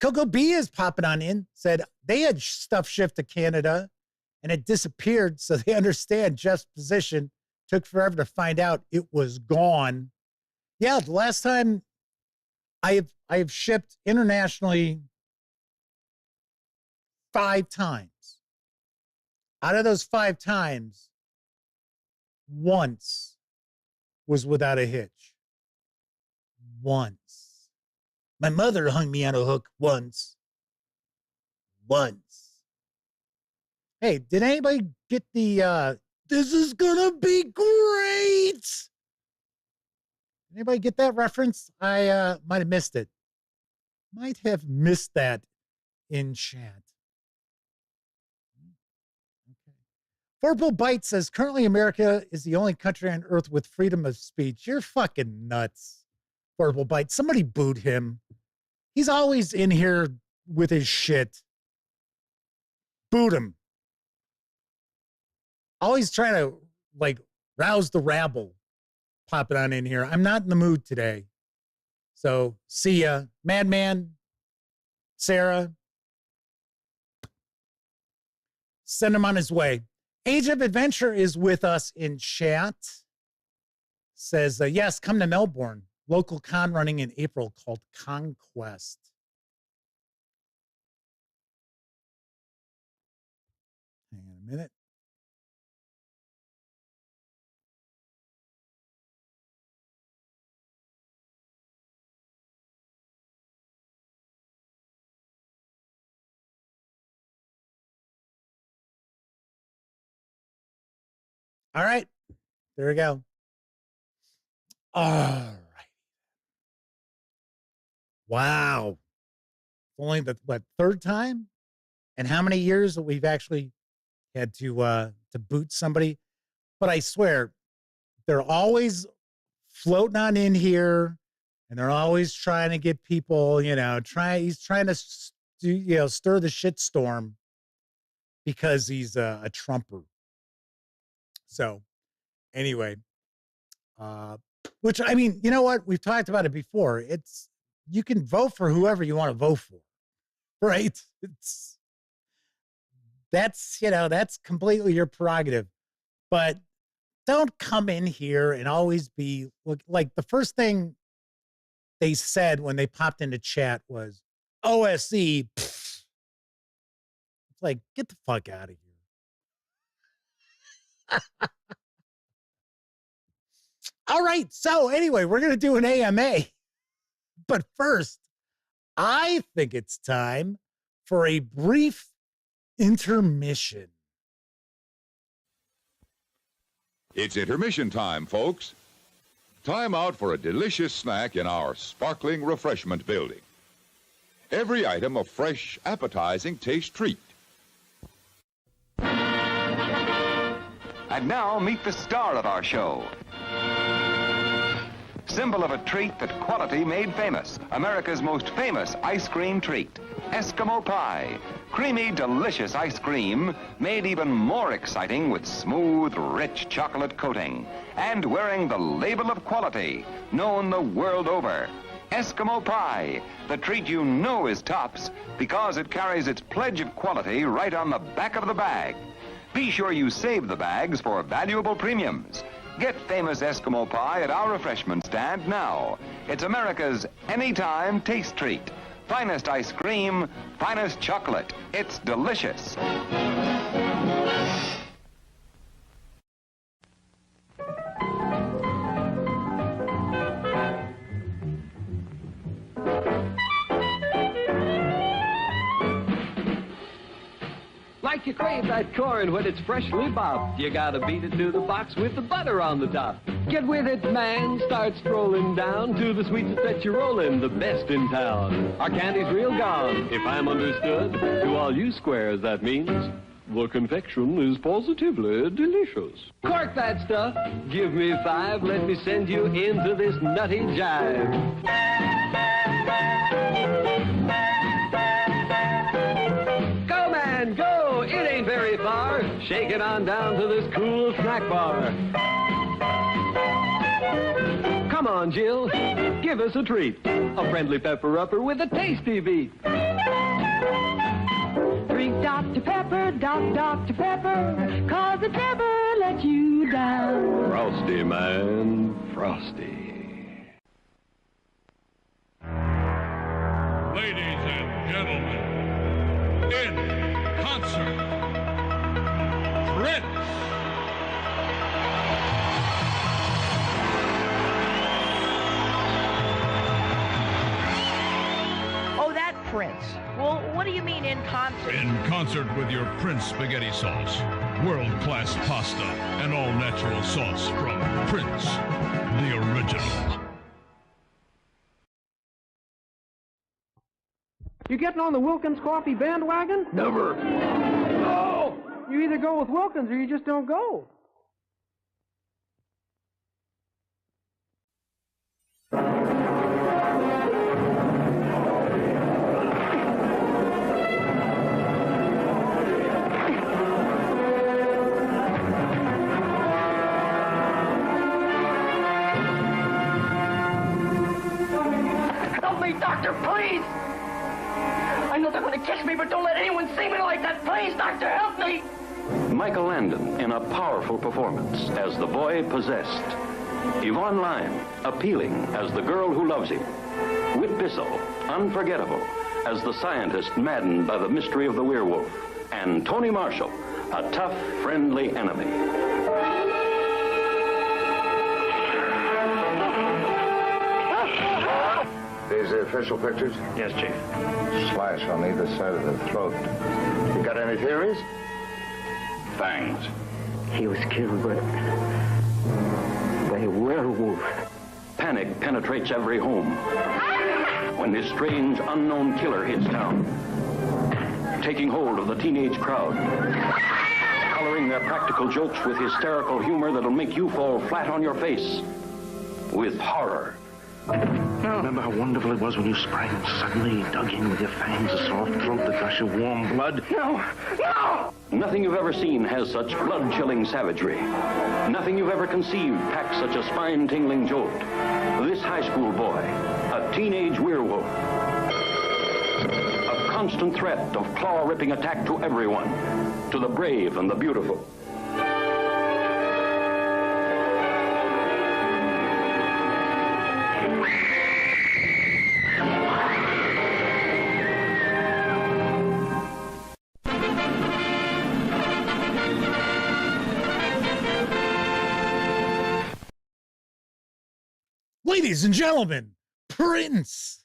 Coco B is popping on in, said they had stuff shipped to Canada and it disappeared. So they understand Jeff's position. Took forever to find out it was gone. Yeah, the last time I have shipped internationally 5 times. Out of those 5 times, once was without a hitch. Once. My mother hung me on a hook once. Hey, did anybody get the this is gonna be great? Anybody get that reference? I might have missed it. Might have missed that in chat. Okay. Purple Bite says, currently America is the only country on earth with freedom of speech. You're fucking nuts, Purple Bite. Somebody boot him. He's always in here with his shit. Boot him. Always trying to like rouse the rabble. Pop it on in here. I'm not in the mood today. So see ya. Madman, Sarah. Send him on his way. Age of Adventure is with us in chat. Says, yes, come to Melbourne. Local con running in April called Conquest. Hang on a minute. All right. There we go. All right. Wow. Only the third time? And how many years that we've actually had to boot somebody? But I swear, they're always floating on in here, and they're always trying to get people, he's trying to stir the shitstorm because he's a Trumper. So anyway, which, I mean, you know what? We've talked about it before. You can vote for whoever you want to vote for, right? That's completely your prerogative, but don't come in here and always be like the first thing they said when they popped into chat was OSC. Pfft. It's like, get the fuck out of here. All right. So anyway, we're going to do an AMA, but first I think it's time for a brief intermission. It's intermission time, folks. Time out for a delicious snack in our sparkling refreshment building. Every item a fresh, appetizing taste treat. And now meet the star of our show. Symbol of a treat that quality made famous. America's most famous ice cream treat. Eskimo pie. Creamy, delicious ice cream made even more exciting with smooth, rich chocolate coating. And wearing the label of quality, known the world over. Eskimo pie, the treat you know is tops because it carries its pledge of quality right on the back of the bag. Be sure you save the bags for valuable premiums. Get famous Eskimo pie at our refreshment stand now. It's America's anytime taste treat. Finest ice cream, finest chocolate. It's delicious. Like you crave that corn when it's freshly bobbed, you gotta beat it to the box with the butter on the top. Get with it, man. Start strolling down to the sweets that you're rolling, the best in town. Our candy's real gone, if I'm understood. To all you squares, that means the confection is positively delicious. Cork that stuff. Give me 5. Let me send you into this nutty jive. Go, man, go. It ain't very far. Shake it on down to this cool snack bar. Come on, Jill, give us a treat. A friendly pepper-upper with a tasty beat. Drink Dr. Pepper, Dr. Pepper, 'cause it never lets you down. Frosty, man, frosty. Ladies and gentlemen, in concert, Prince. Prince. Well, what do you mean in concert? In concert with your Prince spaghetti sauce, world-class pasta, and all-natural sauce from Prince, the original. You getting on the Wilkins coffee bandwagon? Never. No! You either go with Wilkins or you just don't go. Doctor, please! I know they're going to catch me, but don't let anyone see me like that. Please, Doctor, help me! Michael Landon in a powerful performance as the boy possessed. Yvonne Lyne, appealing as the girl who loves him. Whit Bissell, unforgettable as the scientist maddened by the mystery of the werewolf. And Tony Marshall, a tough, friendly enemy. These the official pictures? Yes, Chief. Slash on either side of the throat. You got any theories? Fangs. He was killed by a werewolf. Panic penetrates every home when this strange, unknown killer hits town, taking hold of the teenage crowd, coloring their practical jokes with hysterical humor that'll make you fall flat on your face with horror. Remember how wonderful it was when you sprang and suddenly dug in with your fangs, a soft throat, the gush of warm blood? No! No! Nothing you've ever seen has such blood-chilling savagery. Nothing you've ever conceived packs such a spine-tingling jolt. This high school boy, a teenage werewolf, a constant threat of claw-ripping attack to everyone, to the brave and the beautiful. Ladies and gentlemen, Prince.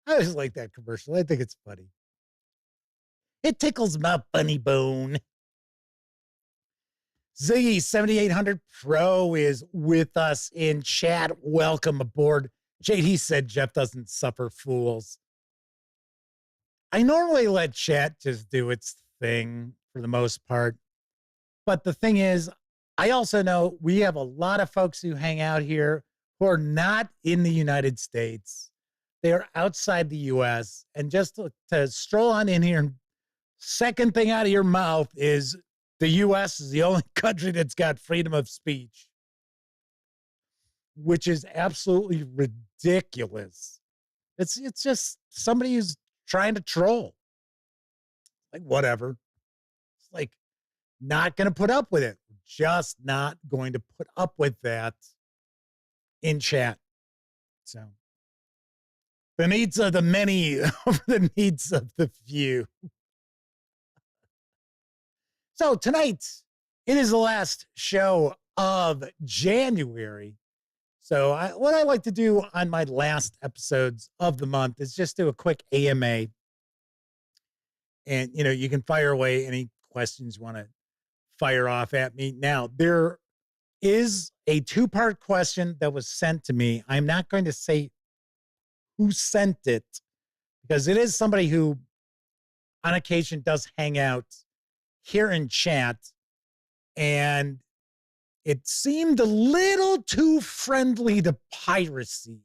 I always like that commercial. I think it's funny. It tickles my funny bone. Ziggy 7800 Pro is with us in chat. Welcome aboard. JD said Jeff doesn't suffer fools. I normally let chat just do its thing for the most part. But the thing is, I also know we have a lot of folks who hang out here who are not in the United States. They are outside the U.S. And just to stroll on in here, and second thing out of your mouth is the U.S. is the only country that's got freedom of speech, which is absolutely ridiculous. It's just somebody who's trying to troll. Like, whatever. It's like, not going to put up with it. Just not going to put up with that in chat. So the needs of the many over the needs of the few. So tonight, it is the last show of January. So what I like to do on my last episodes of the month is just do a quick AMA. And, you can fire away any questions you want to fire off at me. Now, there is a two-part question that was sent to me. I'm not going to say who sent it because it is somebody who on occasion does hang out here in chat, and it seemed a little too friendly to piracy.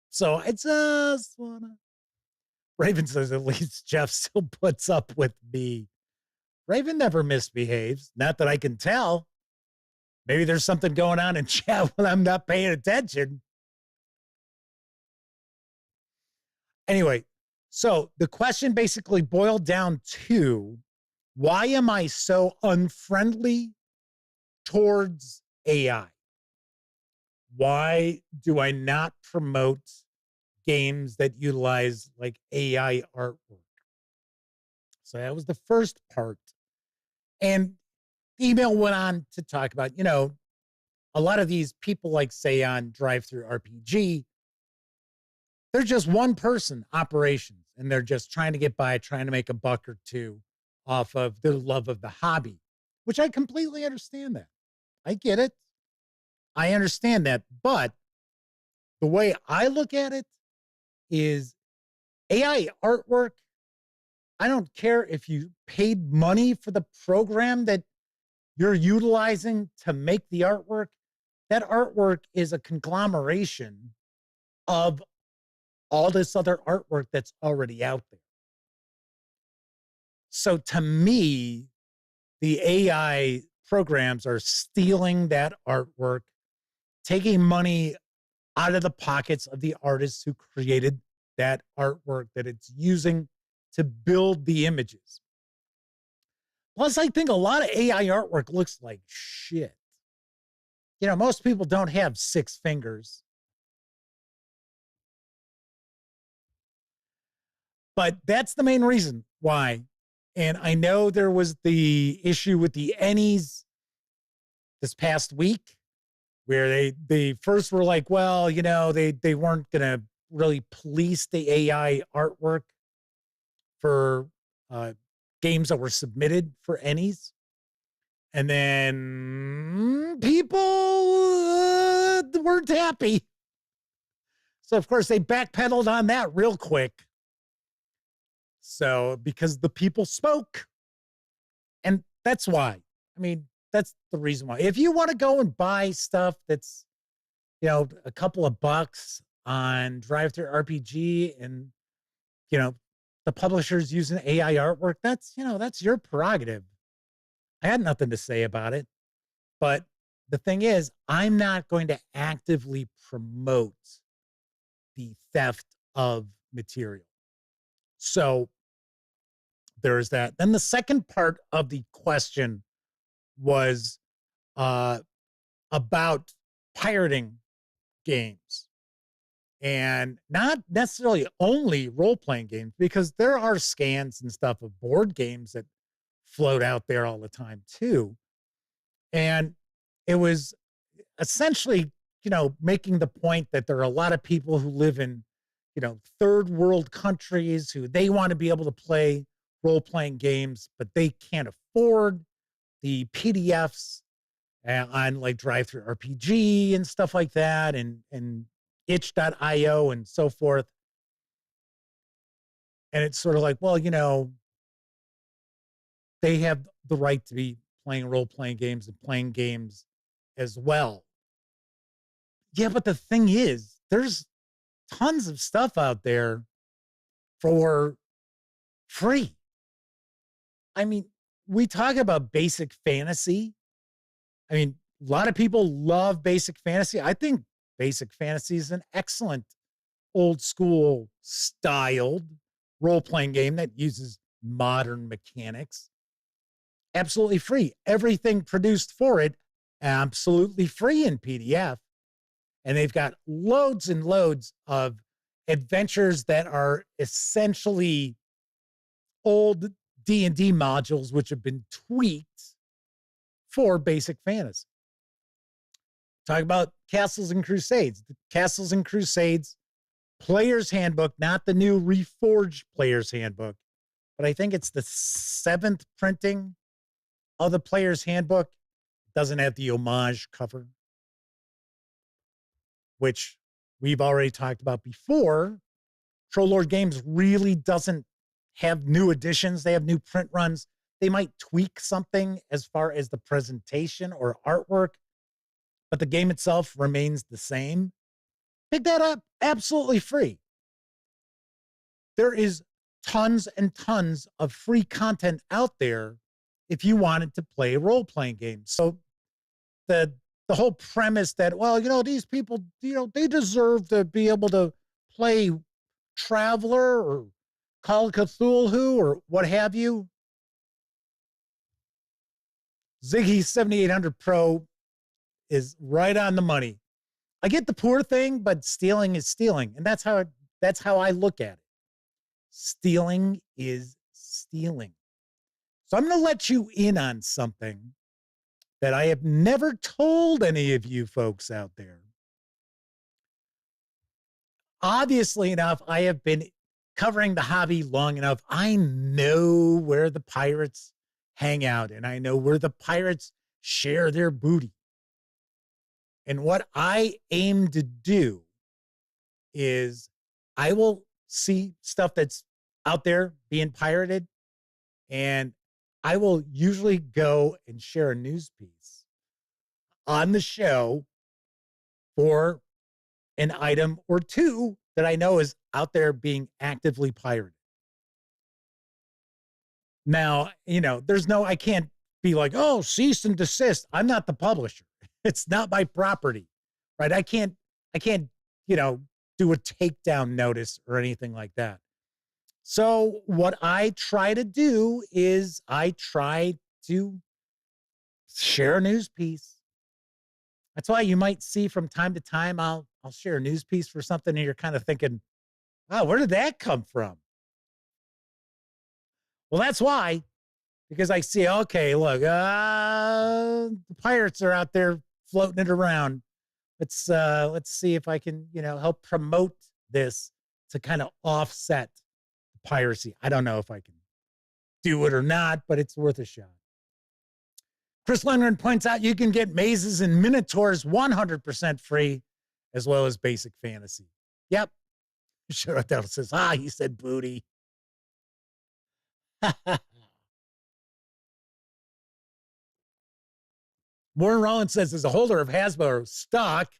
So I just wanna... Raven says at least Jeff still puts up with me. Raven never misbehaves. Not that I can tell. Maybe there's something going on in chat when I'm not paying attention. Anyway, so the question basically boiled down to, why am I so unfriendly towards AI? Why do I not promote games that utilize like AI artwork? So that was the first part. And the email went on to talk about, a lot of these people like say on Drive-Thru RPG, they're just one person operations and they're just trying to get by, trying to make a buck or two off of their love of the hobby, which I completely understand that. I get it. I understand that. But the way I look at it is AI artwork. I don't care if you paid money for the program that you're utilizing to make the artwork. That artwork is a conglomeration of all this other artwork that's already out there. So to me, the AI programs are stealing that artwork, taking money out of the pockets of the artists who created that artwork that it's using to build the images. Plus, I think a lot of AI artwork looks like shit. Most people don't have 6 fingers. But that's the main reason why. And I know there was the issue with the Ennies this past week where they first were like, well, they weren't going to really police the AI artwork for games that were submitted for Ennies. And then people weren't happy. So, of course, they backpedaled on that real quick. So, because the people spoke. And that's why. I mean, that's the reason why. If you want to go and buy stuff that's, you know, a couple of bucks on Drive-Thru RPG and, you know, the publisher's using AI artwork, that's, you know, that's your prerogative. I had nothing to say about it. But the thing is, I'm not going to actively promote the theft of material. So there's that. Then the second part of the question was about pirating games. And not necessarily only role-playing games, because there are scans and stuff of board games that float out there all the time too. And it was essentially, you know, making the point that there are a lot of people who live in, you know, third world countries who they want to be able to play role-playing games, but they can't afford the PDFs on like Drive-Thru RPG and stuff like that, and itch.io and so forth. And it's sort of like, well, you know, they have the right to be playing role-playing games and playing games as well. Yeah, but the thing is, there's tons of stuff out there for free. I mean, we talk about basic fantasy. I mean, a lot of people love basic fantasy. I think basic fantasy is an excellent old school styled role-playing game that uses modern mechanics. Absolutely free. Everything produced for it, absolutely free in PDF. And they've got loads and loads of adventures that are essentially old D&D modules which have been tweaked for basic fantasy. Talk about Castles and Crusades. The Castles and Crusades Player's Handbook, not the new Reforged Player's Handbook, but I think it's the 7th printing of the Player's Handbook. It doesn't have the homage cover, which we've already talked about before. Trollord Games really doesn't have new editions. They have new print runs. They might tweak something as far as the presentation or artwork, but the game itself remains the same. Pick that up, absolutely free. There is tons and tons of free content out there if you wanted to play role-playing games. So the whole premise that, well, you know, these people, you know, they deserve to be able to play Traveler or Call of Cthulhu or what have you. Ziggy 7800 Pro is right on the money. I get the poor thing, but stealing is stealing. And that's how I look at it. Stealing is stealing. So I'm going to let you in on something that I have never told any of you folks out there. Obviously enough, I have been covering the hobby long enough. I know where the pirates hang out, and I know where the pirates share their booty. And what I aim to do is I will see stuff that's out there being pirated, and I will usually go and share a news piece on the show for an item or two that I know is out there being actively pirated. Now, you know, I can't be like, oh, cease and desist. I'm not the publisher. It's not my property, right? I can't, you know, do a takedown notice or anything like that. So what I try to do is I try to share a news piece. That's why you might see from time to time, I'll share a news piece for something and you're kind of thinking, wow, where did that come from? Well, that's why, because I see, okay, look, the pirates are out there floating it around. Let's see if I can, you know, help promote this to kind of offset the piracy. I don't know if I can do it or not, but it's worth a shot. Chris Lundgren points out you can get mazes and minotaurs 100% free, as well as basic fantasy. Yep. Shout out says, he said booty. Warren Rollins says, as a holder of Hasbro stock,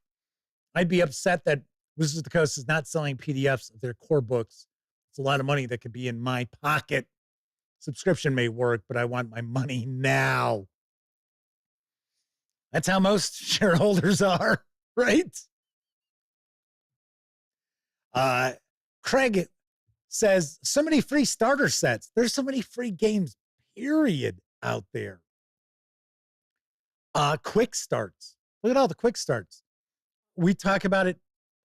I'd be upset that Wizards of the Coast is not selling PDFs of their core books. It's a lot of money that could be in my pocket. Subscription may work, but I want my money now. That's how most shareholders are, right? Craig says, so many free starter sets. There's so many free games, period, out there. Quick starts. Look at all the quick starts. We talk about it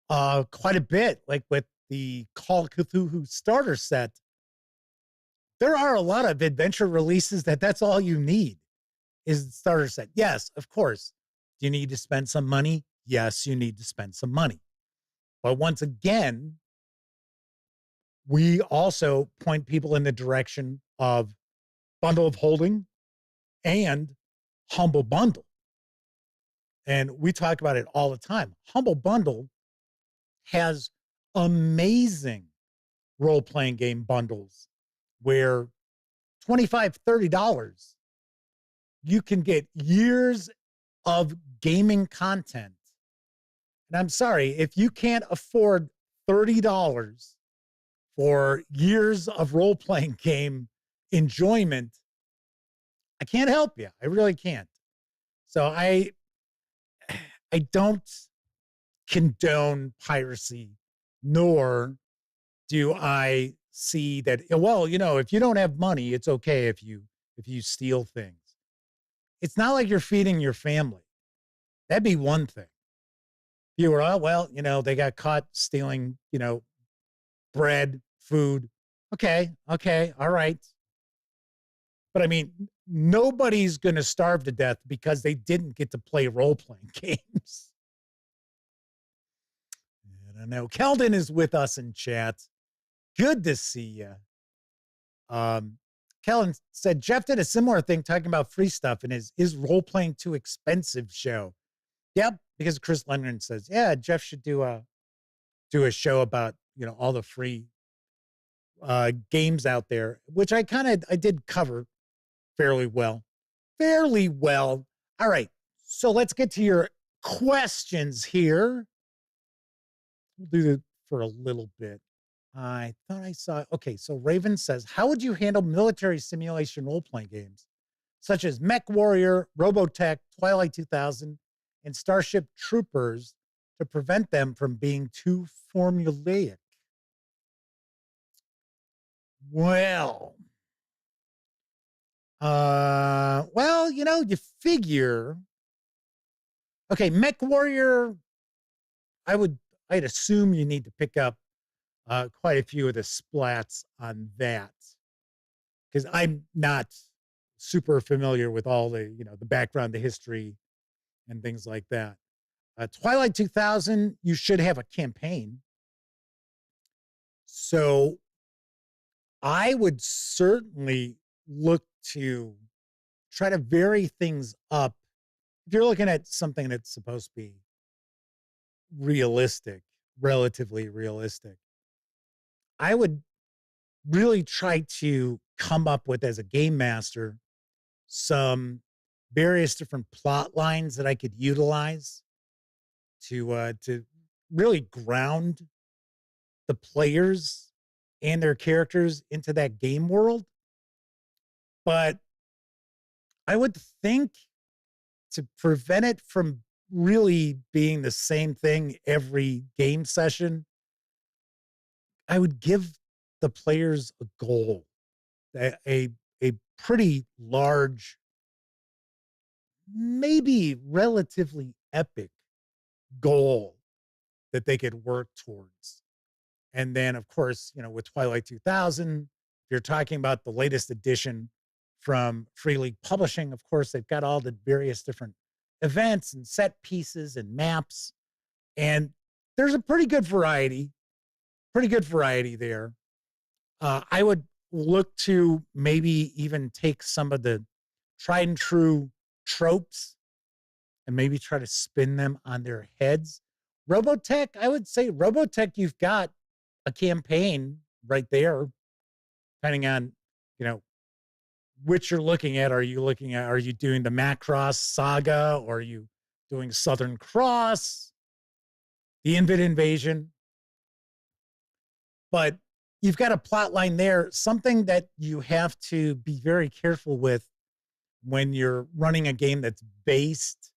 quite a bit, like with the Call of Cthulhu starter set. There are a lot of adventure releases that's all you need is the starter set. Yes, of course. Do you need to spend some money? Yes, you need to spend some money. But once again, we also point people in the direction of Bundle of Holding and Humble Bundle. And we talk about it all the time. Humble Bundle has amazing role-playing game bundles where $25, $30, you can get years of gaming content. And I'm sorry, if you can't afford $30 for years of role-playing game enjoyment, I can't help you. I really can't. So I don't condone piracy, nor do I see that, well, if you don't have money, it's okay if you steal things. It's not like you're feeding your family. That'd be one thing. You were, they got caught stealing, bread, food. Okay, all right. But I mean, nobody's going to starve to death because they didn't get to play role-playing games. I don't know. Keldon is with us in chat. Good to see you. Keldon said, Jeff did a similar thing talking about free stuff in his Is Role-Playing Too Expensive show. Yep, because Chris Lundgren says, yeah, Jeff should do a show about, all the free games out there, which I did cover fairly well. All right, so let's get to your questions here. We'll do it for a little bit. I thought I saw, okay, so Raven says, how would you handle military simulation role-playing games, such as Mech Warrior, Robotech, Twilight 2000, and Starship Troopers to prevent them from being too formulaic? Well, you figure, okay, Mech Warrior, I'd assume you need to pick up quite a few of the splats on that, because I'm not super familiar with all the, the background, the history, and things like that. Twilight 2000, you should have a campaign. So I would certainly look to try to vary things up. If you're looking at something that's supposed to be realistic, relatively realistic, I would really try to come up with, as a game master, some various different plot lines that I could utilize to really ground the players and their characters into that game world. But I would think, to prevent it from really being the same thing every game session, I would give the players a goal, a pretty large, maybe relatively epic goal that they could work towards. And then, of course, with Twilight 2000, if you're talking about the latest edition from Free League Publishing, of course, they've got all the various different events and set pieces and maps. And there's a pretty good variety there. I would look to maybe even take some of the tried and true tropes and maybe try to spin them on their heads. Robotech, I would say Robotech, you've got a campaign right there, depending on, you know, which you're looking at. Are you doing the Macross saga, or are you doing Southern Cross, the Invid Invasion? But you've got a plot line there, something that you have to be very careful with when you're running a game that's based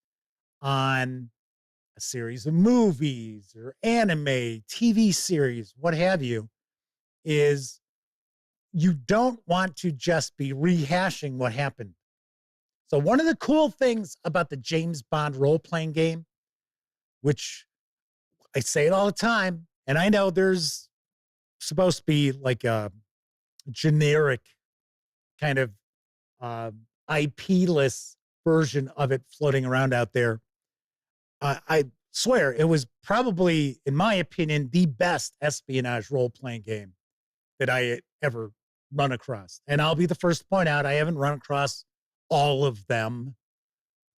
on a series of movies or anime, TV series, what have you, is you don't want to just be rehashing what happened. So one of the cool things about the James Bond role-playing game, which I say it all the time, and I know there's supposed to be like a generic kind of IP-less version of it floating around out there. I swear it was probably, in my opinion, the best espionage role-playing game that I had ever run across. And I'll be the first to point out I haven't run across all of them,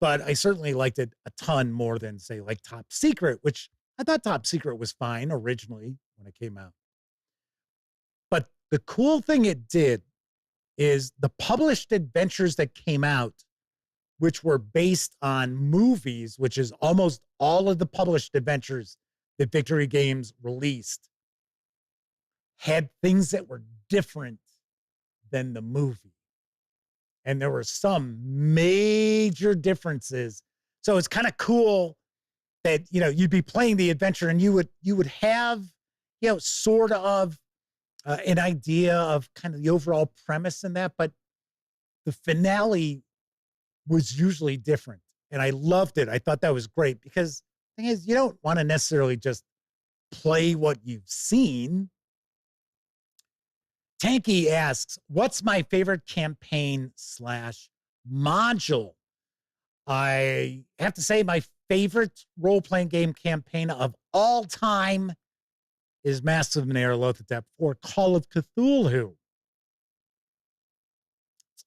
but I certainly liked it a ton more than, say, like Top Secret, which I thought Top Secret was fine originally when it came out. But the cool thing it did is the published adventures that came out, which were based on movies, which is almost all of the published adventures that Victory Games released, had things that were different than the movie. And there were some major differences. So it's kind of cool that, you know, you'd be playing the adventure and you would have, you know, sort of an idea of kind of the overall premise in that, but the finale was usually different. And I loved it. I thought that was great because the thing is, you don't want to necessarily just play what you've seen. Tanky asks, what's my favorite campaign / module? I have to say my favorite role-playing game campaign of all time is Masks of Nyarlathotep for Call of Cthulhu.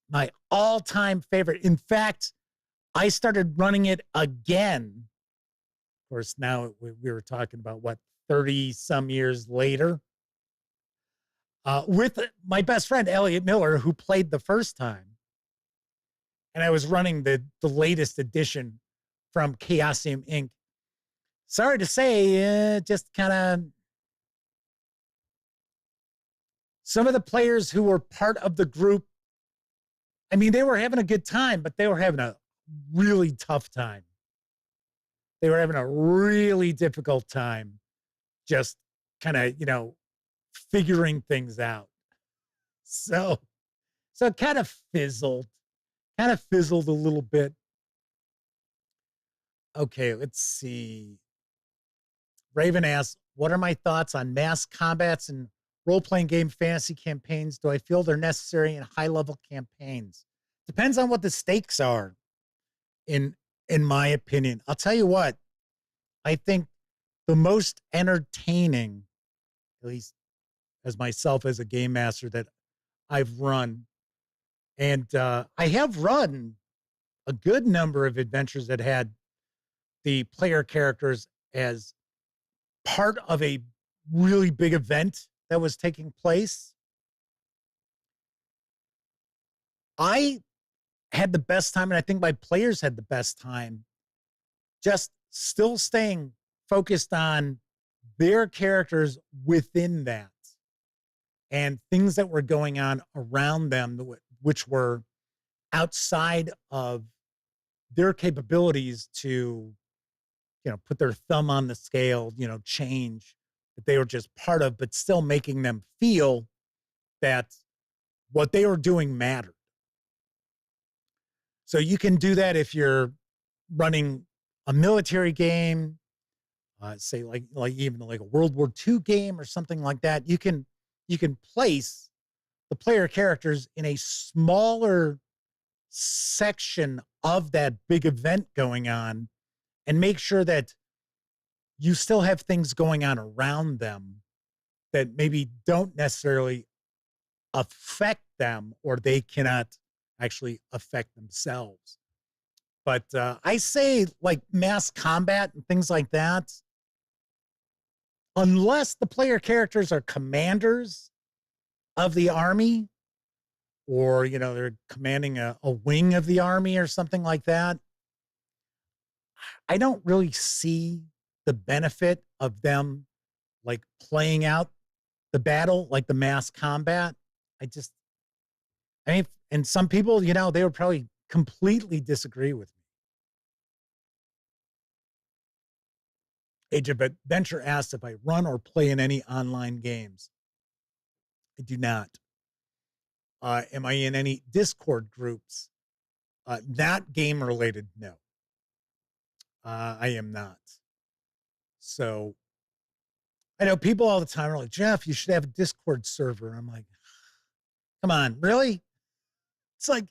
My all-time favorite. In fact, I started running it again. Of course, now we were talking about, 30-some years later. With my best friend, Elliot Miller, who played the first time. And I was running the latest edition from Chaosium Inc. Sorry to say, just kind of some of the players who were part of the group, I mean, they were having a good time, but they were having a really tough time. They were having a really difficult time just kind of, you know, figuring things out. So it kind of fizzled a little bit. Okay, let's see. Raven asks, what are my thoughts on mass combats and role-playing game fantasy campaigns? Do I feel they're necessary in high-level campaigns? Depends on what the stakes are, in my opinion. I'll tell you what, I think the most entertaining, at least as myself as a game master that I've run, and I have run a good number of adventures that had the player characters as part of a really big event that was taking place. I had the best time, and I think my players had the best time just still staying focused on their characters within that and things that were going on around them, which were outside of their capabilities to, you know, put their thumb on the scale, you know, change that they were just part of, but still making them feel that what they were doing mattered. So you can do that if you're running a military game, say like even like a World War II game or something like that. You can place the player characters in a smaller section of that big event going on and make sure that you still have things going on around them that maybe don't necessarily affect them or they cannot actually affect themselves. But I say like mass combat and things like that, unless the player characters are commanders of the army or, you know, they're commanding a wing of the army or something like that, I don't really see the benefit of them like playing out the battle, like the mass combat. I mean, and some people, you know, they would probably completely disagree with me. Age of Adventure asks if I run or play in any online games. I do not. Am I in any Discord groups? Not game related, no. I am not. So I know people all the time are like, Jeff, you should have a Discord server. I'm like, come on, really? It's like,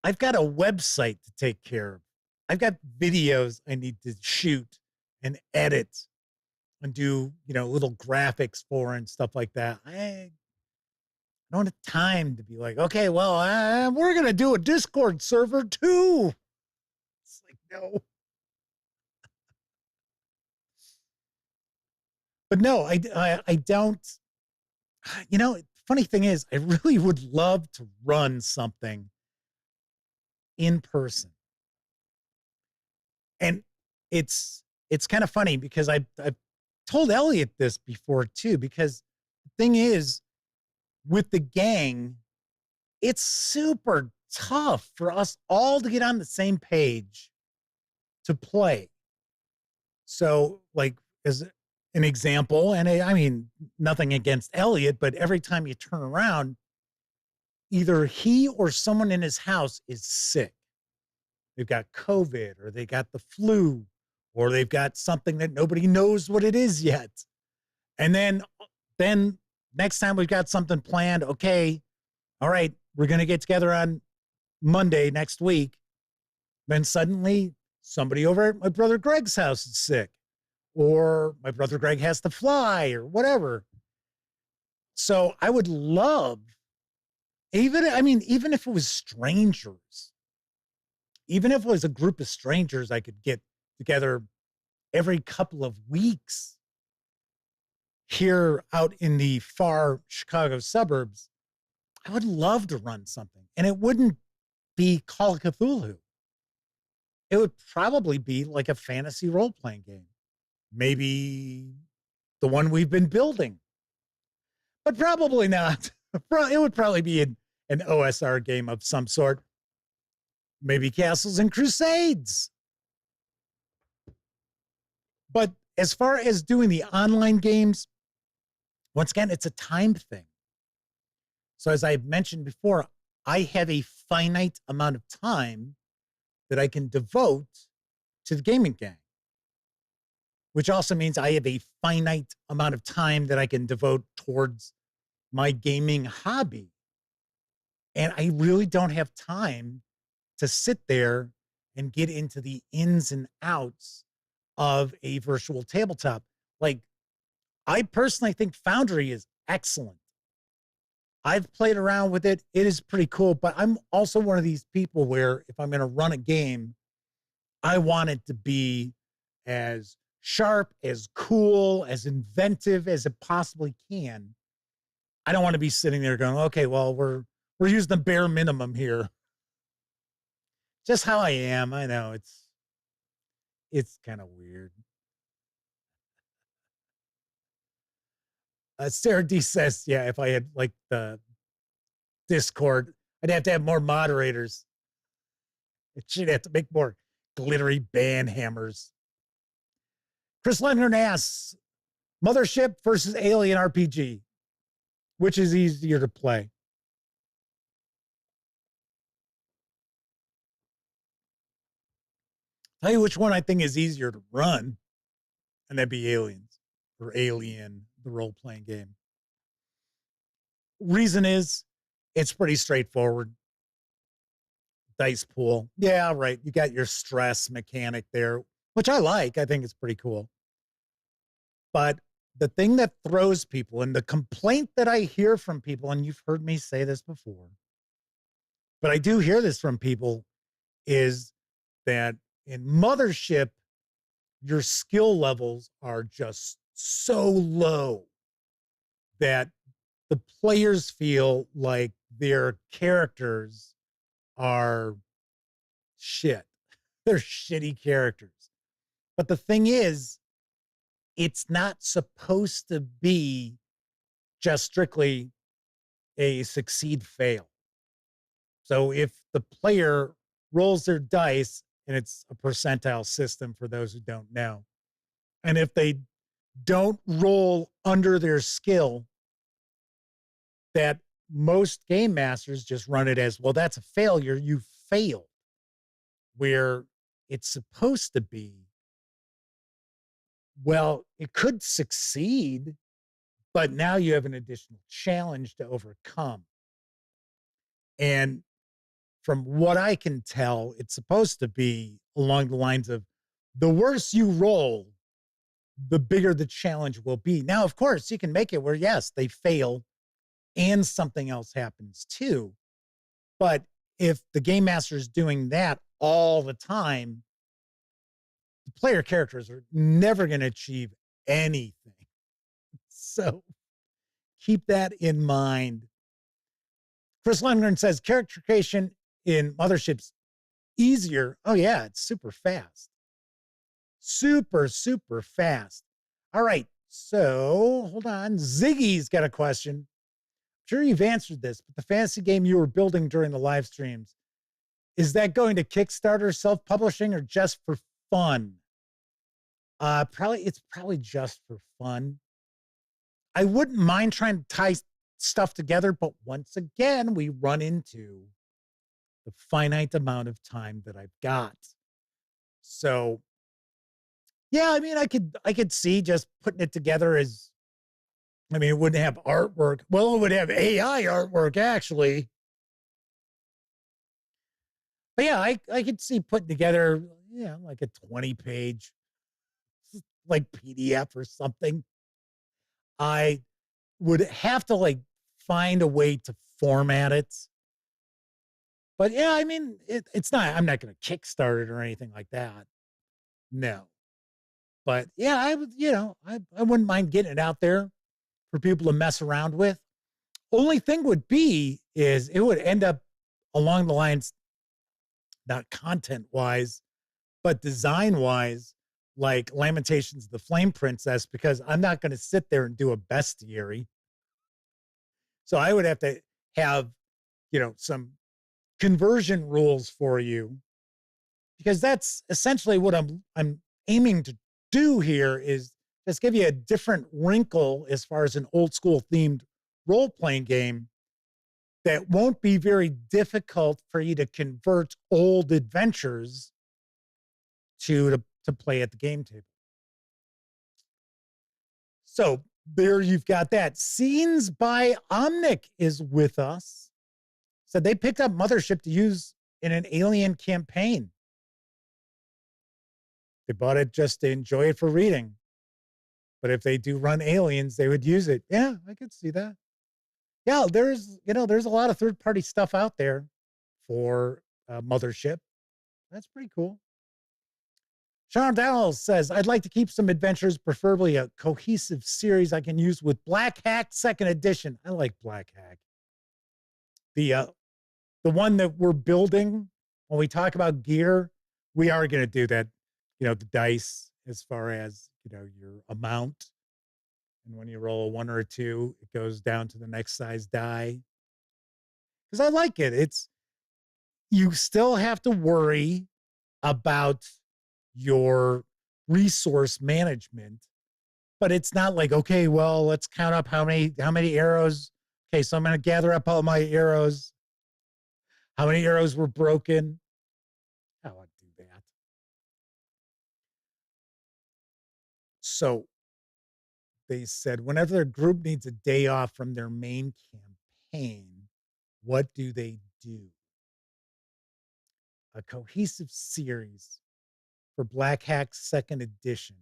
I've got a website to take care of. I've got videos I need to shoot and edit and do, you know, little graphics for and stuff like that. I don't have time to be like, okay, well, we're going to do a Discord server too. It's like, no. But no, I don't, you know, funny thing is, I really would love to run something in person. And it's kind of funny because I've told Elliot this before too, because the thing is, with the gang, it's super tough for us all to get on the same page to play. So, like, as an example, and I mean, nothing against Elliot, but every time you turn around, either he or someone in his house is sick. They've got COVID, or they got the flu, or they've got something that nobody knows what it is yet. And then next time we've got something planned, okay, all right, we're going to get together on Monday next week. Then suddenly somebody over at my brother Greg's house is sick, or my brother Greg has to fly or whatever. So I would love, even if it was strangers, even if it was a group of strangers I could get together every couple of weeks here out in the far Chicago suburbs, I would love to run something. And it wouldn't be Call of Cthulhu. It would probably be like a fantasy role-playing game. Maybe the one we've been building. But probably not. It would probably be an OSR game of some sort. Maybe Castles and Crusades. But as far as doing the online games, once again, it's a time thing. So as I mentioned before, I have a finite amount of time that I can devote to the gaming gang, which also means I have a finite amount of time that I can devote towards my gaming hobby. And I really don't have time to sit there and get into the ins and outs of a virtual tabletop. Like, I personally think Foundry is excellent. I've played around with it. It is pretty cool, but I'm also one of these people where if I'm going to run a game, I want it to be as sharp, as cool, as inventive as it possibly can. I don't want to be sitting there going, okay, well, we're using the bare minimum here. Just how I am. I know it's kind of weird. Sarah D says, yeah, if I had like the Discord, I'd have to have more moderators. She'd have to make more glittery band hammers. Chris Leonard asks, Mothership versus Alien RPG, which is easier to play? Tell you which one I think is easier to run, and that'd be Aliens or Alien, the role-playing game. Reason is, it's pretty straightforward. Dice pool. Yeah, right. You got your stress mechanic there, which I like. I think it's pretty cool. But the thing that throws people, and the complaint that I hear from people, and you've heard me say this before, but I do hear this from people, is that in Mothership, your skill levels are just so low that the players feel like their characters are shit. They're shitty characters. But the thing is, it's not supposed to be just strictly a succeed fail. So if the player rolls their dice, and it's a percentile system for those who don't know, and if they don't roll under their skill, that most game masters just run it as, well, that's a failure. You failed. Where it's supposed to be, well, it could succeed, but now you have an additional challenge to overcome. And from what I can tell, it's supposed to be along the lines of, the worse you roll, the bigger the challenge will be. Now, of course, you can make it where, yes, they fail and something else happens too. But if the game master is doing that all the time, the player characters are never going to achieve anything. So keep that in mind. Chris Lundgren says character creation in Mothership's easier. Oh, yeah, it's super fast. Super, super fast. All right, so hold on. Ziggy's got a question. I'm sure you've answered this, but the fantasy game you were building during the live streams, is that going to Kickstarter, self-publishing, or just for fun? It's probably just for fun. I wouldn't mind trying to tie stuff together, but once again, we run into the finite amount of time that I've got. So, yeah, I mean, I could see just putting it together as, I mean, it wouldn't have artwork. Well, it would have AI artwork, actually. But yeah, I could see putting together, like a 20-page, like PDF or something. I would have to find a way to format it. But yeah, I mean, it's not, I'm not going to Kickstart it or anything like that. No. But yeah, I would, I wouldn't mind getting it out there for people to mess around with. Only thing would be is it would end up along the lines, not content wise, but design wise, like Lamentations of the Flame Princess, because I'm not going to sit there and do a bestiary. So I would have to have, some conversion rules for you, because that's essentially what I'm aiming to do here, is just give you a different wrinkle as far as an old school themed role-playing game that won't be very difficult for you to convert old adventures to play at the game table. So there you've got that. Scenes by Omnic is with us. So they picked up Mothership to use in an Alien campaign. They bought it just to enjoy it for reading. But if they do run Aliens, they would use it. Yeah, I could see that. Yeah, there's a lot of third-party stuff out there for Mothership. That's pretty cool. Sean Dowell says, I'd like to keep some adventures, preferably a cohesive series I can use with Black Hack 2nd Edition. I like Black Hack. The one that we're building, when we talk about gear, we are going to do that, the dice as far as, your amount. And when you roll a 1 or a 2, it goes down to the next size die. Because I like it. You still have to worry about your resource management, but it's not like, okay, well, let's count up how many arrows. Okay, so I'm going to gather up all my arrows. How many arrows were broken? I want to do that. So they said, whenever their group needs a day off from their main campaign, what do they do? A cohesive series for Black Hack 2nd Edition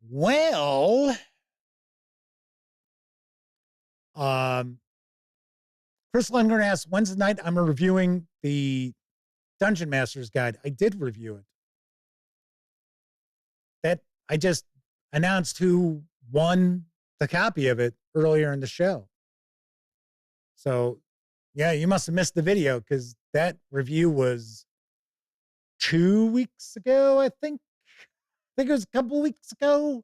Well, Chris Lundgren asks, Wednesday night I'm reviewing the Dungeon Master's Guide. I did review it. That I just announced who won the copy of it earlier in the show. So, yeah, you must have missed the video because that review was 2 weeks ago, I think. I think it was a couple weeks ago.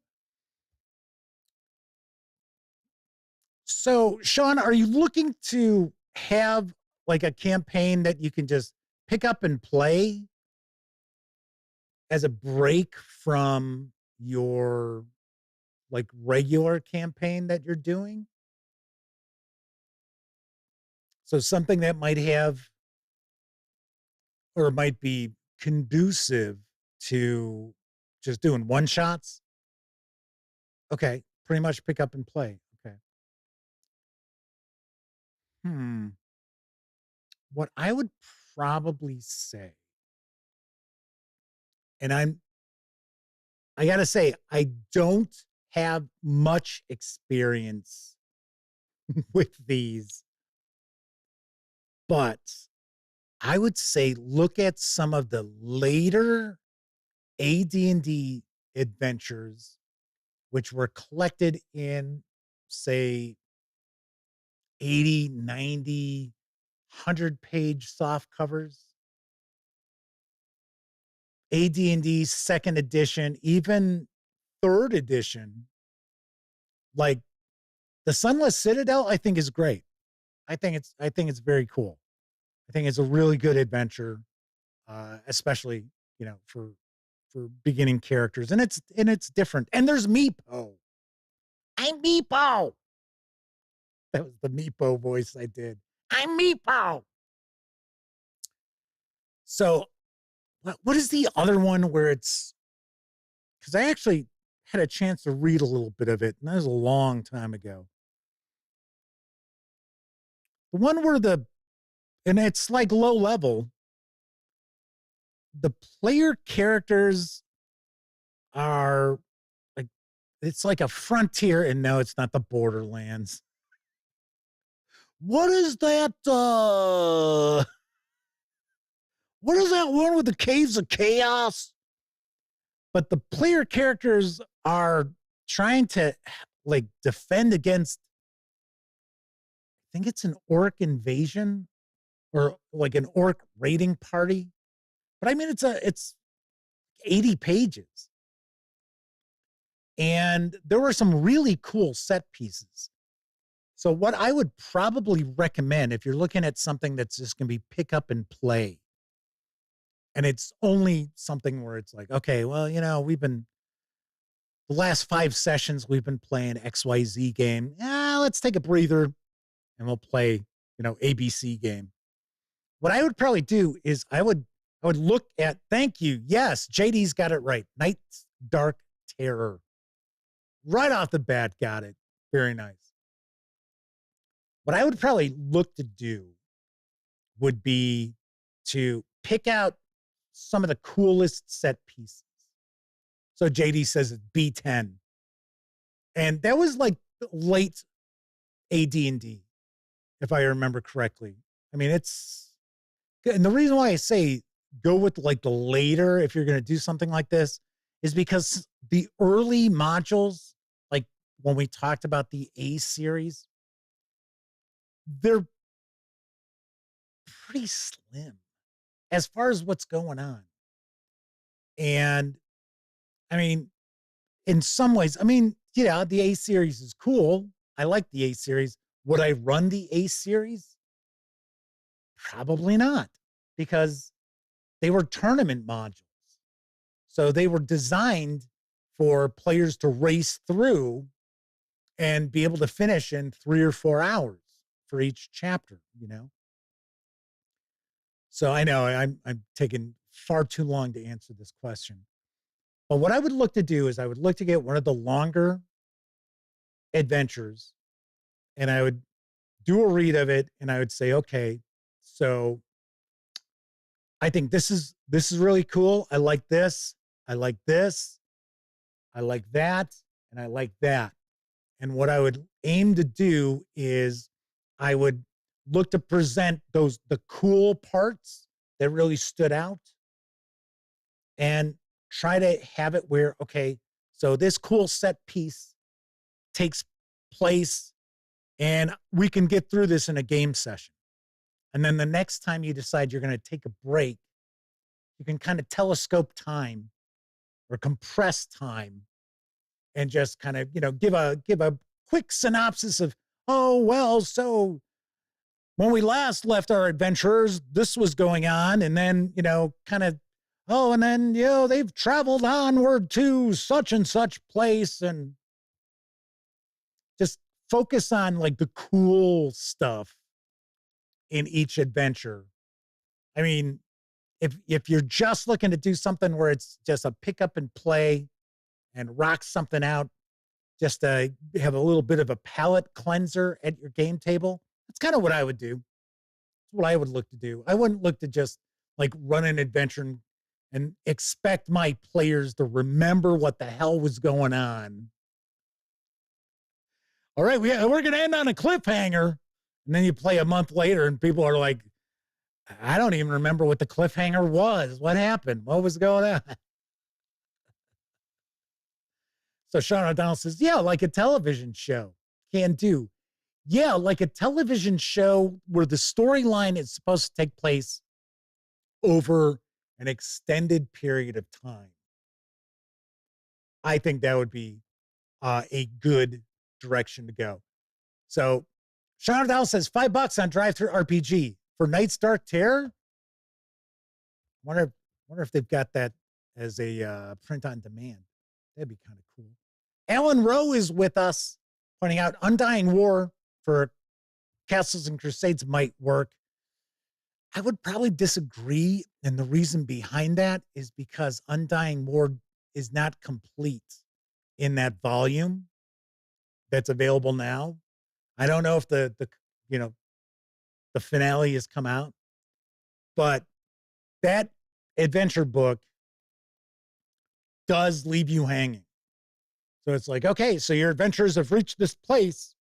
So, Sean, are you looking to have like a campaign that you can just pick up and play as a break from your like regular campaign that you're doing? So something that might have or might be conducive to just doing one shots? Okay, pretty much pick up and play. Okay. What I would probably say, and I got to say, I don't have much experience with these, but I would say look at some of the later AD&D adventures, which were collected in, say, 80, 90, 100-page soft covers. AD&D second edition, even third edition, like the Sunless Citadel, I think is great. I think it's very cool. I think it's a really good adventure, especially, you know, for beginning characters, and it's different. And there's Meepo. I'm Meepo. That was the Meepo voice I did. I'm Meepo. So, what is the other one where it's? Because I actually had a chance to read a little bit of it, and that was a long time ago. The one where and it's like low level. The player characters are like, it's like a frontier, and no, it's not the Borderlands. What is that? What is that one with the Caves of Chaos? But the player characters are trying to like defend against, I think it's an orc invasion or like an orc raiding party. But I mean, it's 80 pages. And there were some really cool set pieces. So what I would probably recommend if you're looking at something that's just going to be pick up and play, and it's only something where it's like, okay, well, you know, the last 5 sessions we've been playing XYZ game. Let's take a breather and we'll play, you know, ABC game. What I would probably do is I would look at, thank you. Yes, JD's got it right. Night's Dark Terror. Right off the bat, got it. Very nice. What I would probably look to do would be to pick out some of the coolest set pieces. So JD says it's B10. And that was like late AD&D, if I remember correctly. I mean, it's good. And the reason why I say go with like the later, if you're going to do something like this, is because the early modules, like when we talked about the A series, they're pretty slim as far as what's going on. And I mean, in some ways, I mean, you know, the A series is cool. I like the A series. Would I run the A series? Probably not, because they were tournament modules. So they were designed for players to race through and be able to finish in 3 or 4 hours for each chapter, you know? So I know I'm taking far too long to answer this question. But what I would look to do is I would look to get one of the longer adventures, and I would do a read of it, and I would say, okay, so I think this is really cool. I like this. I like this. I like that, and I like that. And what I would aim to do is I would look to present the cool parts that really stood out and try to have it where, okay, so this cool set piece takes place and we can get through this in a game session. And then the next time you decide you're going to take a break, you can kind of telescope time or compress time and just kind of, give a quick synopsis of, oh, well, so when we last left our adventurers, this was going on. And then, kind of, oh, and then, they've traveled onward to such and such place, and just focus on like the cool stuff in each adventure. I mean, if you're just looking to do something where it's just a pick up and play and rock something out, just to have a little bit of a palate cleanser at your game table, that's kind of what I would do. That's what I would look to do. I wouldn't look to just like run an adventure and expect my players to remember what the hell was going on. All right, we're going to end on a cliffhanger. And then you play a month later and people are like, I don't even remember what the cliffhanger was. What happened? What was going on? So Sean O'Donnell says, yeah, like a television show can do. Yeah, like a television show where the storyline is supposed to take place over an extended period of time. I think that would be a good direction to go. So Sean O'Donnell says $5 on Drive-Thru RPG for Night's Dark Terror. Wonder if they've got that as a print on demand. That'd be kind of cool. Alan Rowe is with us, pointing out Undying War for Castles and Crusades might work. I would probably disagree, and the reason behind that is because Undying War is not complete in that volume that's available now. I don't know if the finale has come out, but that adventure book does leave you hanging. So it's like, okay, so your adventurers have reached this place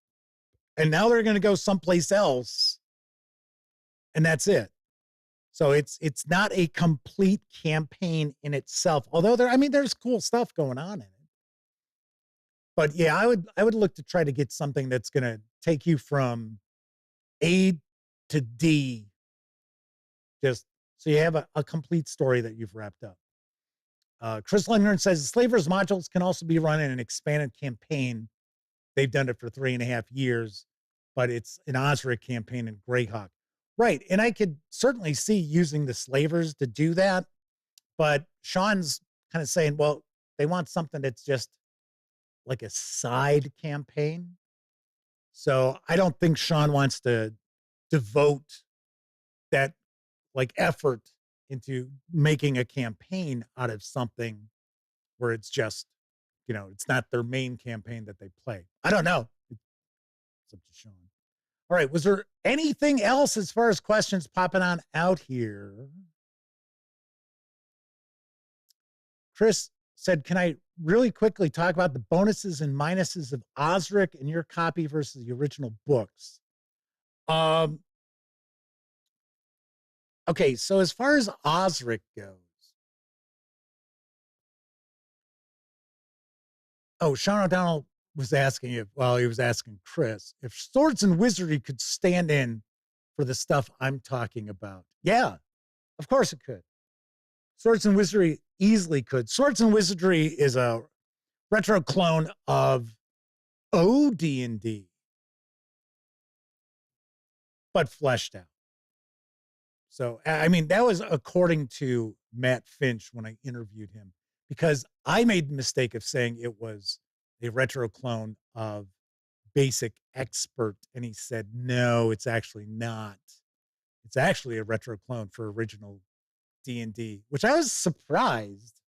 and now they're going to go someplace else. And that's it. So it's not a complete campaign in itself, although there's cool stuff going on in it. But yeah, I would look to try to get something that's going to take you from A to D, just so you have a complete story that you've wrapped up. Chris Lundgren says Slavers modules can also be run in an expanded campaign. They've done it for 3.5 years, but it's an Osric campaign in Greyhawk. Right. And I could certainly see using the Slavers to do that. But Sean's kind of saying, well, they want something that's just like a side campaign. So I don't think Sean wants to devote that like effort into making a campaign out of something where it's just, it's not their main campaign that they play. I don't know. It's up to Sean. All right. Was there anything else as far as questions popping on out here? Chris said, can I really quickly talk about the bonuses and minuses of Osric in your copy versus the original books? Okay, so as far as Osric goes, Sean O'Donnell was asking he was asking Chris, if Swords and Wizardry could stand in for the stuff I'm talking about. Yeah, of course it could. Swords and Wizardry easily could. Swords and Wizardry is a retro clone of OD&D, but fleshed out. So, that was according to Matt Finch when I interviewed him, because I made the mistake of saying it was a retro clone of Basic Expert. And he said, no, it's actually not. It's actually a retro clone for original D&D, which I was surprised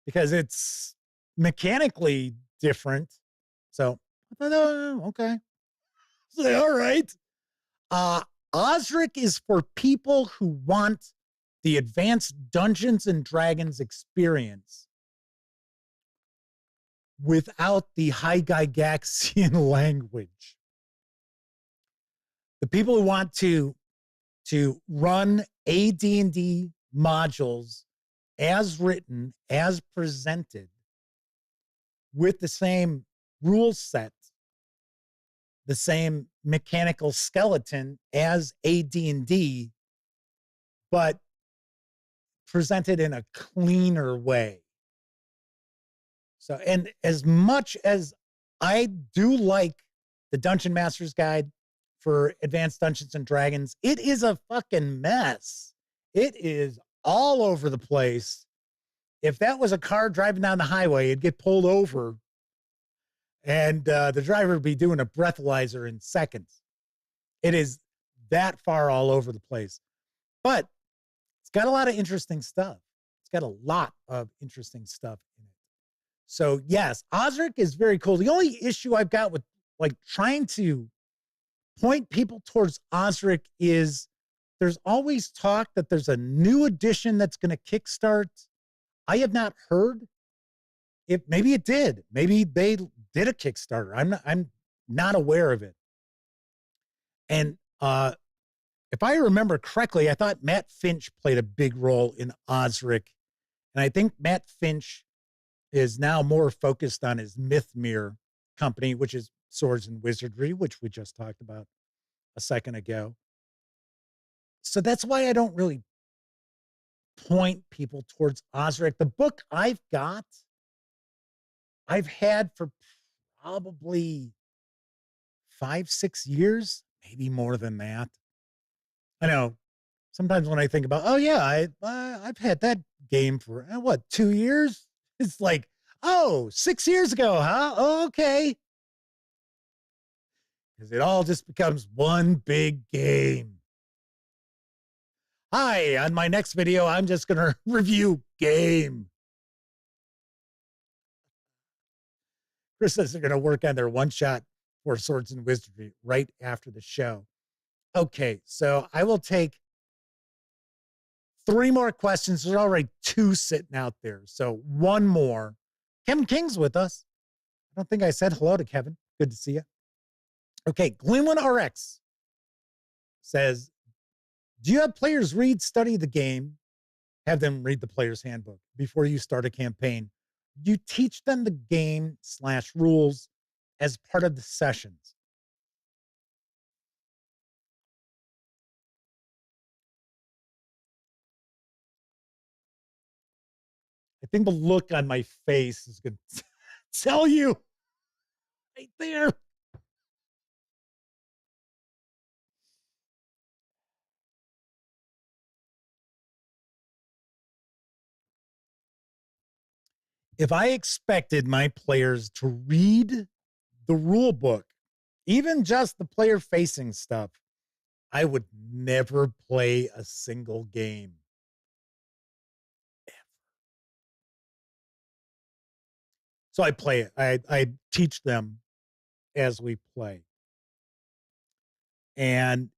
because it's mechanically different. So I thought, oh, okay. So, all right. Osric is for people who want the advanced Dungeons and Dragons experience without the high Gygaxian language. The people who want to run AD&D modules as written, as presented, with the same rule set, the same mechanical skeleton as AD&D, but presented in a cleaner way. So, and as much as I do like the Dungeon Master's Guide for Advanced Dungeons and Dragons, it is a fucking mess. It is all over the place. If that was a car driving down the highway, it'd get pulled over and the driver would be doing a breathalyzer in seconds. It is that far all over the place. But it's got a lot of interesting stuff. It's got a lot of interesting stuff in it. So yes, Osric is very cool. The only issue I've got with like trying to point people towards Osric is there's always talk that there's a new edition that's going to kickstart. I have not heard if maybe it did. Maybe they did a Kickstarter. I'm not aware of it. And if I remember correctly, I thought Matt Finch played a big role in Osric. And I think Matt Finch is now more focused on his Mythmere company, which is Swords and Wizardry, which we just talked about a second ago. So that's why I don't really point people towards Osric. The book I've had for probably 5-6 years, maybe more than that. I know sometimes when I think about, oh yeah, I've had that game for 2 years? It's like, oh, 6 years ago, huh? Oh, okay. Because it all just becomes one big game. Hi, on my next video, I'm just going to review game. Chris says they're going to work on their one-shot for Swords and Wizardry right after the show. Okay, so I will take 3 more questions. There's already 2 sitting out there. So 1 more. Kevin King's with us. I don't think I said hello to Kevin. Good to see you. Okay, Glenwin RX says, do you have players study the game, have them read the player's handbook before you start a campaign? Do you teach them the game/rules as part of the sessions? I think the look on my face is going to tell you right there. If I expected my players to read the rule book, even just the player facing stuff, I would never play a single game. Ever. So I play it. I teach them as we play. And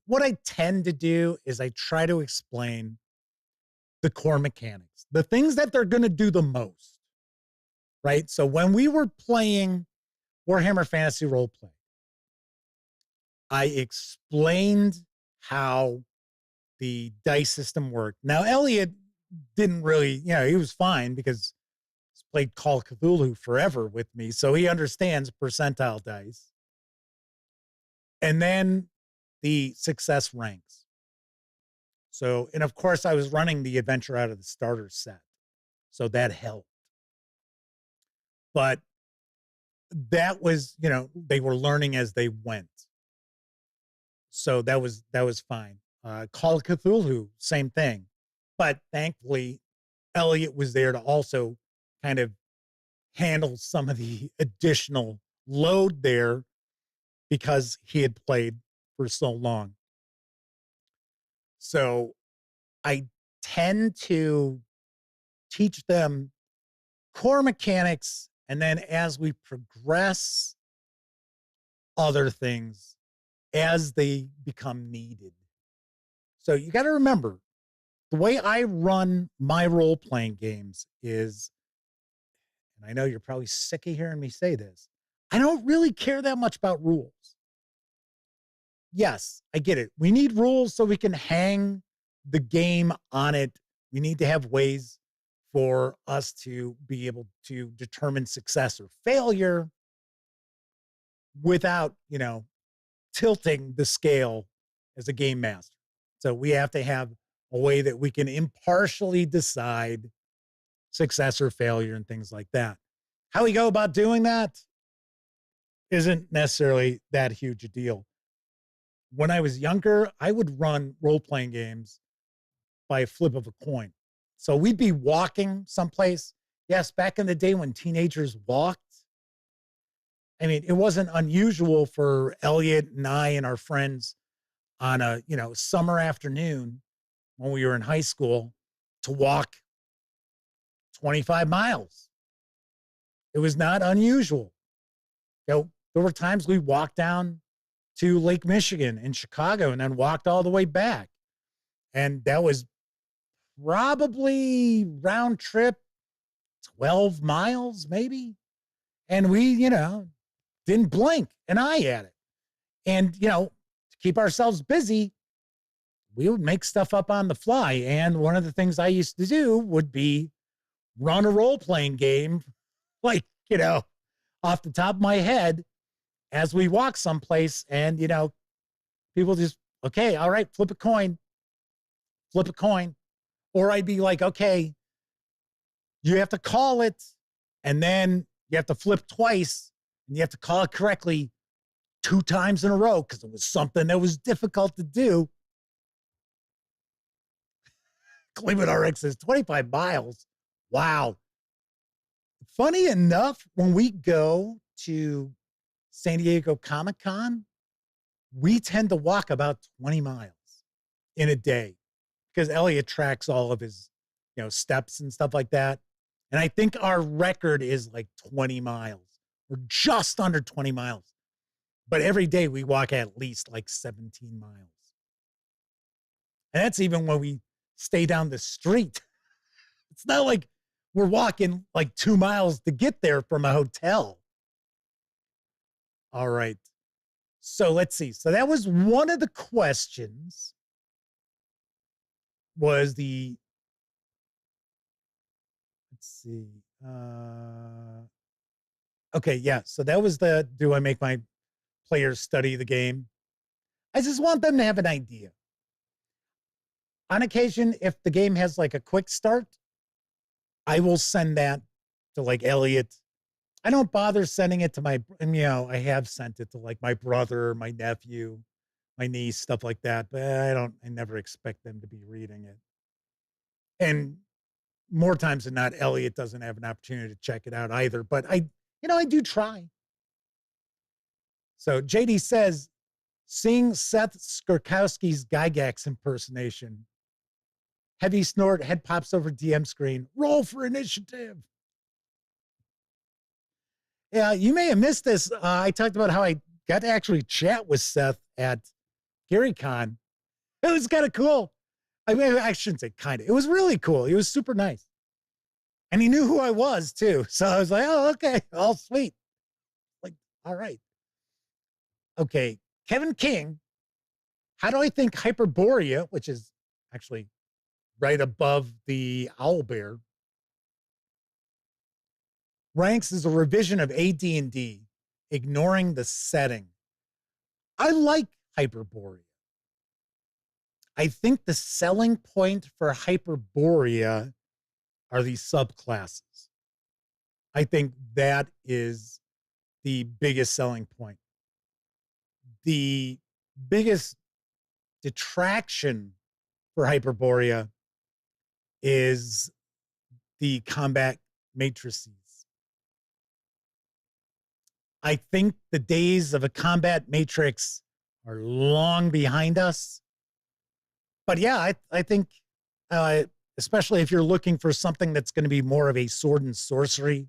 what I tend to do is I try to explain the core mechanics, the things that they're going to do the most, right? So when we were playing Warhammer Fantasy Roleplay, I explained how the dice system worked. Now, Elliot didn't really, he was fine because he's played Call of Cthulhu forever with me, so he understands percentile dice. And then the success ranks. So, and of course, I was running the adventure out of the starter set, so that helped. But that was, they were learning as they went. So that was fine. Call of Cthulhu, same thing. But thankfully, Elliot was there to also kind of handle some of the additional load there because he had played for so long. So I tend to teach them core mechanics, and then as we progress, other things as they become needed. So you got to remember, the way I run my role-playing games is, and I know you're probably sick of hearing me say this, I don't really care that much about rules. Yes, I get it. We need rules so we can hang the game on it. We need to have ways for us to be able to determine success or failure without, tilting the scale as a game master. So we have to have a way that we can impartially decide success or failure and things like that. How we go about doing that isn't necessarily that huge a deal. When I was younger, I would run role-playing games by a flip of a coin. So we'd be walking someplace. Yes, back in the day when teenagers walked, I mean, it wasn't unusual for Elliot and I and our friends on a, summer afternoon when we were in high school to walk 25 miles. It was not unusual. There were times we walked down to Lake Michigan in Chicago and then walked all the way back. And that was probably round trip 12 miles, maybe. And we, didn't blink an eye at it. And, to keep ourselves busy, we would make stuff up on the fly. And one of the things I used to do would be run a role-playing game, like, off the top of my head as we walk someplace. And, people just, okay, all right, flip a coin. Or I'd be like, okay, you have to call it, and then you have to flip twice, and you have to call it correctly 2 times in a row because it was something that was difficult to do. Cleveland RX says 25 miles. Wow. Funny enough, when we go to San Diego Comic-Con, we tend to walk about 20 miles in a day because Elliot tracks all of his, steps and stuff like that. And I think our record is like 20 miles. We're just under 20 miles. But every day we walk at least like 17 miles. And that's even when we stay down the street. It's not like we're walking like 2 miles to get there from a hotel. All right. So let's see. So that was one of the questions. Was the, let's see. Okay, yeah. So that was the, do I make my players study the game? I just want them to have an idea. On occasion, if the game has like a quick start, I will send that to like Elliot. I don't bother sending it to my, I have sent it to like my brother, my nephew, my niece, stuff like that. But I never expect them to be reading it. And more times than not, Elliot doesn't have an opportunity to check it out either. But I do try. So JD says, seeing Seth Skorkowski's Gygax impersonation. Heavy snort, head pops over DM screen. Roll for initiative. Yeah, you may have missed this. I talked about how I got to actually chat with Seth at GaryCon. It was kind of cool. I mean, I shouldn't say kind of. It was really cool. He was super nice. And he knew who I was, too. So I was like, oh, okay. All sweet. Like, all right. Okay. Kevin King. How do I think Hyperborea, which is actually right above the owlbear, ranks as a revision of AD&D, ignoring the setting? I like Hyperborea. I think the selling point for Hyperborea are these subclasses. I think that is the biggest selling point. The biggest detraction for Hyperborea is the combat matrices. I think the days of a combat matrix are long behind us. But yeah, I think, especially if you're looking for something that's going to be more of a sword and sorcery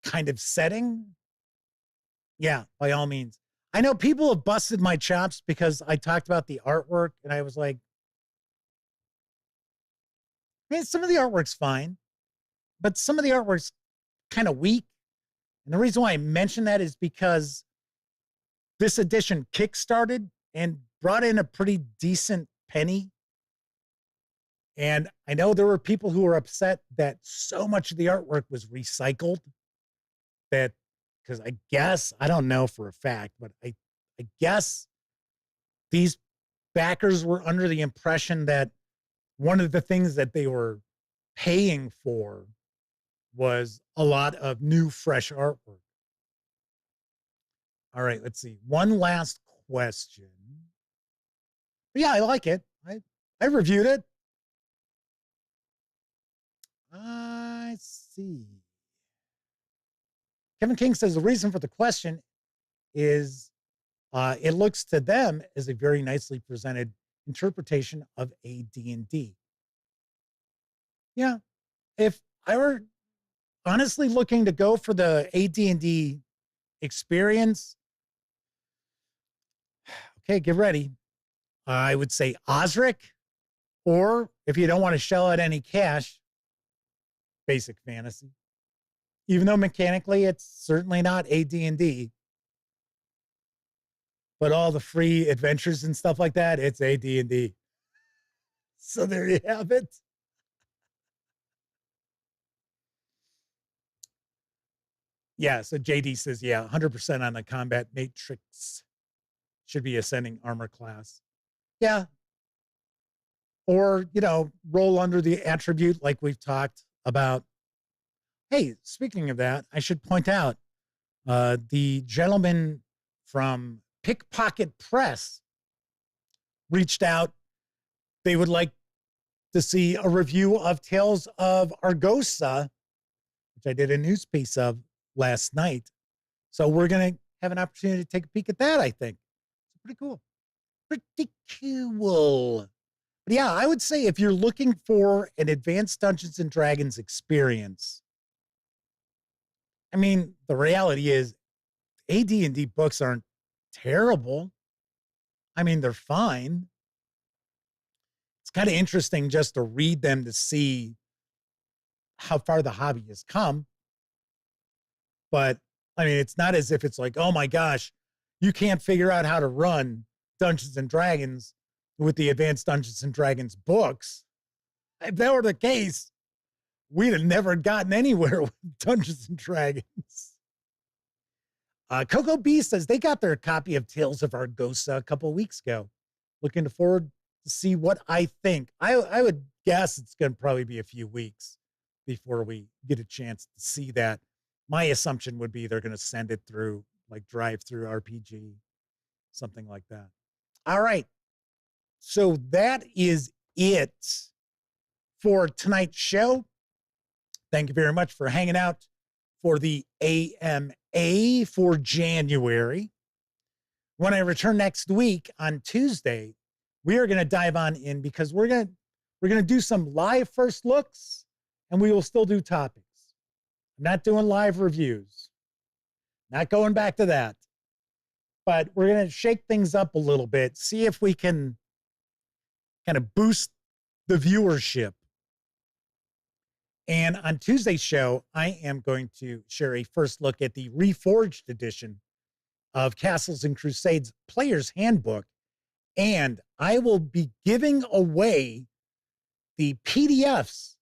kind of setting, yeah, by all means. I know people have busted my chops because I talked about the artwork, and I was like, I mean, some of the artwork's fine, but some of the artwork's kind of weak. And the reason why I mention that is because this edition kickstarted and brought in a pretty decent penny. And I know there were people who were upset that so much of the artwork was recycled, that, because I guess, I don't know for a fact, but I guess these backers were under the impression that one of the things that they were paying for was a lot of new, fresh artwork. All right, let's see. One last question. But yeah, I like it. I reviewed it. I see. Kevin King says the reason for the question is it looks to them as a very nicely presented interpretation of AD&D. Yeah, if I were honestly looking to go for the AD&D experience, okay, get ready. I would say Osric, or if you don't want to shell out any cash, Basic Fantasy. Even though mechanically it's certainly not AD&D, but all the free adventures and stuff like that, it's AD&D. So there you have it. Yeah, so JD says, yeah, 100% on the combat matrix. Should be ascending armor class. Yeah. Or, roll under the attribute like we've talked about. Hey, speaking of that, I should point out the gentleman from Pickpocket Press reached out. They would like to see a review of Tales of Argosa, which I did a news piece of last night. So we're going to have an opportunity to take a peek at that, I think. It's pretty cool. Pretty cool. But yeah, I would say if you're looking for an advanced Dungeons and Dragons experience, I mean, the reality is AD&D books aren't terrible. I mean, they're fine. It's kind of interesting just to read them to see how far the hobby has come. But I mean, it's not as if it's like, oh my gosh, you can't figure out how to run Dungeons and Dragons with the Advanced Dungeons and Dragons books. If that were the case, we'd have never gotten anywhere with Dungeons and Dragons. Coco B says they got their copy of Tales of Argosa a couple of weeks ago. Looking forward to see what I think. I would guess it's going to probably be a few weeks before we get a chance to see that. My assumption would be they're going to send it through like drive-through RPG, something like that. All right. So that is it for tonight's show. Thank you very much for hanging out for the AMA for January. When I return next week on Tuesday, we are going to dive on in because we're going to do some live first looks, and we will still do topics. I'm not doing live reviews. Not going back to that. But we're going to shake things up a little bit, see if we can kind of boost the viewership. And on Tuesday's show, I am going to share a first look at the Reforged edition of Castles and Crusades Player's Handbook. And I will be giving away the PDFs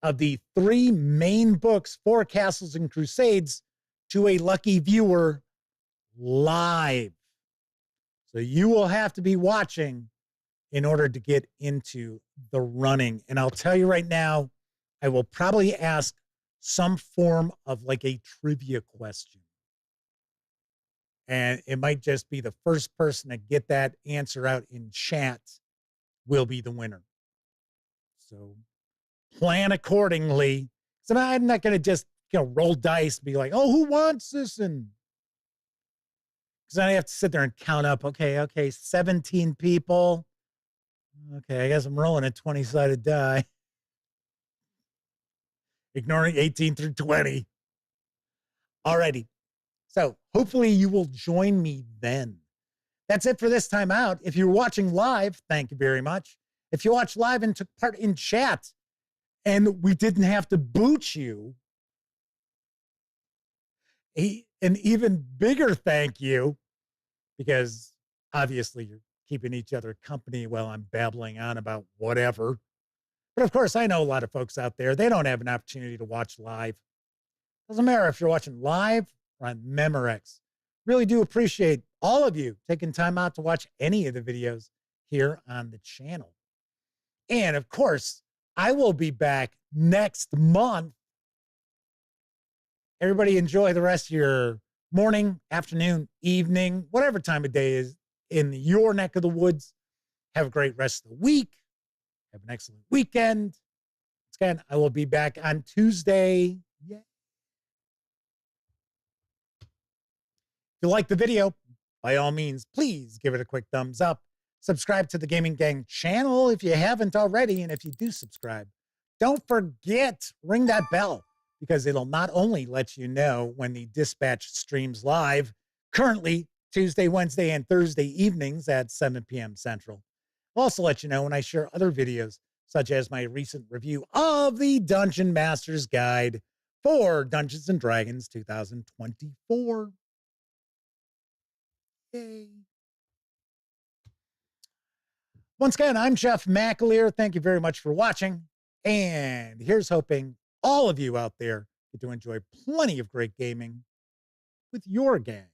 of the 3 main books for Castles and Crusades to a lucky viewer live. So you will have to be watching in order to get into the running. And I'll tell you right now, I will probably ask some form of like a trivia question. And it might just be the first person to get that answer out in chat will be the winner. So plan accordingly. So I'm not going to just, roll dice and be like, oh, who wants this? And because I have to sit there and count up. Okay, 17 people. Okay, I guess I'm rolling a 20-sided die. Ignoring 18 through 20. Alrighty. So hopefully you will join me then. That's it for this time out. If you're watching live, thank you very much. If you watched live and took part in chat and we didn't have to boot you, an even bigger thank you, because obviously you're keeping each other company while I'm babbling on about whatever. But of course, I know a lot of folks out there, they don't have an opportunity to watch live. Doesn't matter if you're watching live or on Memorex. Really do appreciate all of you taking time out to watch any of the videos here on the channel. And of course, I will be back next month. Everybody enjoy the rest of your morning, afternoon, evening, whatever time of day is in your neck of the woods. Have a great rest of the week. Have an excellent weekend. Again, I will be back on Tuesday. Yeah. If you like the video, by all means, please give it a quick thumbs up. Subscribe to the Gaming Gang channel if you haven't already. And if you do subscribe, don't forget, ring that bell, because it'll not only let you know when the Dispatch streams live, currently Tuesday, Wednesday, and Thursday evenings at 7 p.m. Central. I'll also let you know when I share other videos, such as my recent review of the Dungeon Master's Guide for Dungeons & Dragons 2024. Yay. Once again, I'm Jeff McAleer. Thank you very much for watching. And here's hoping all of you out there get to enjoy plenty of great gaming with your gang.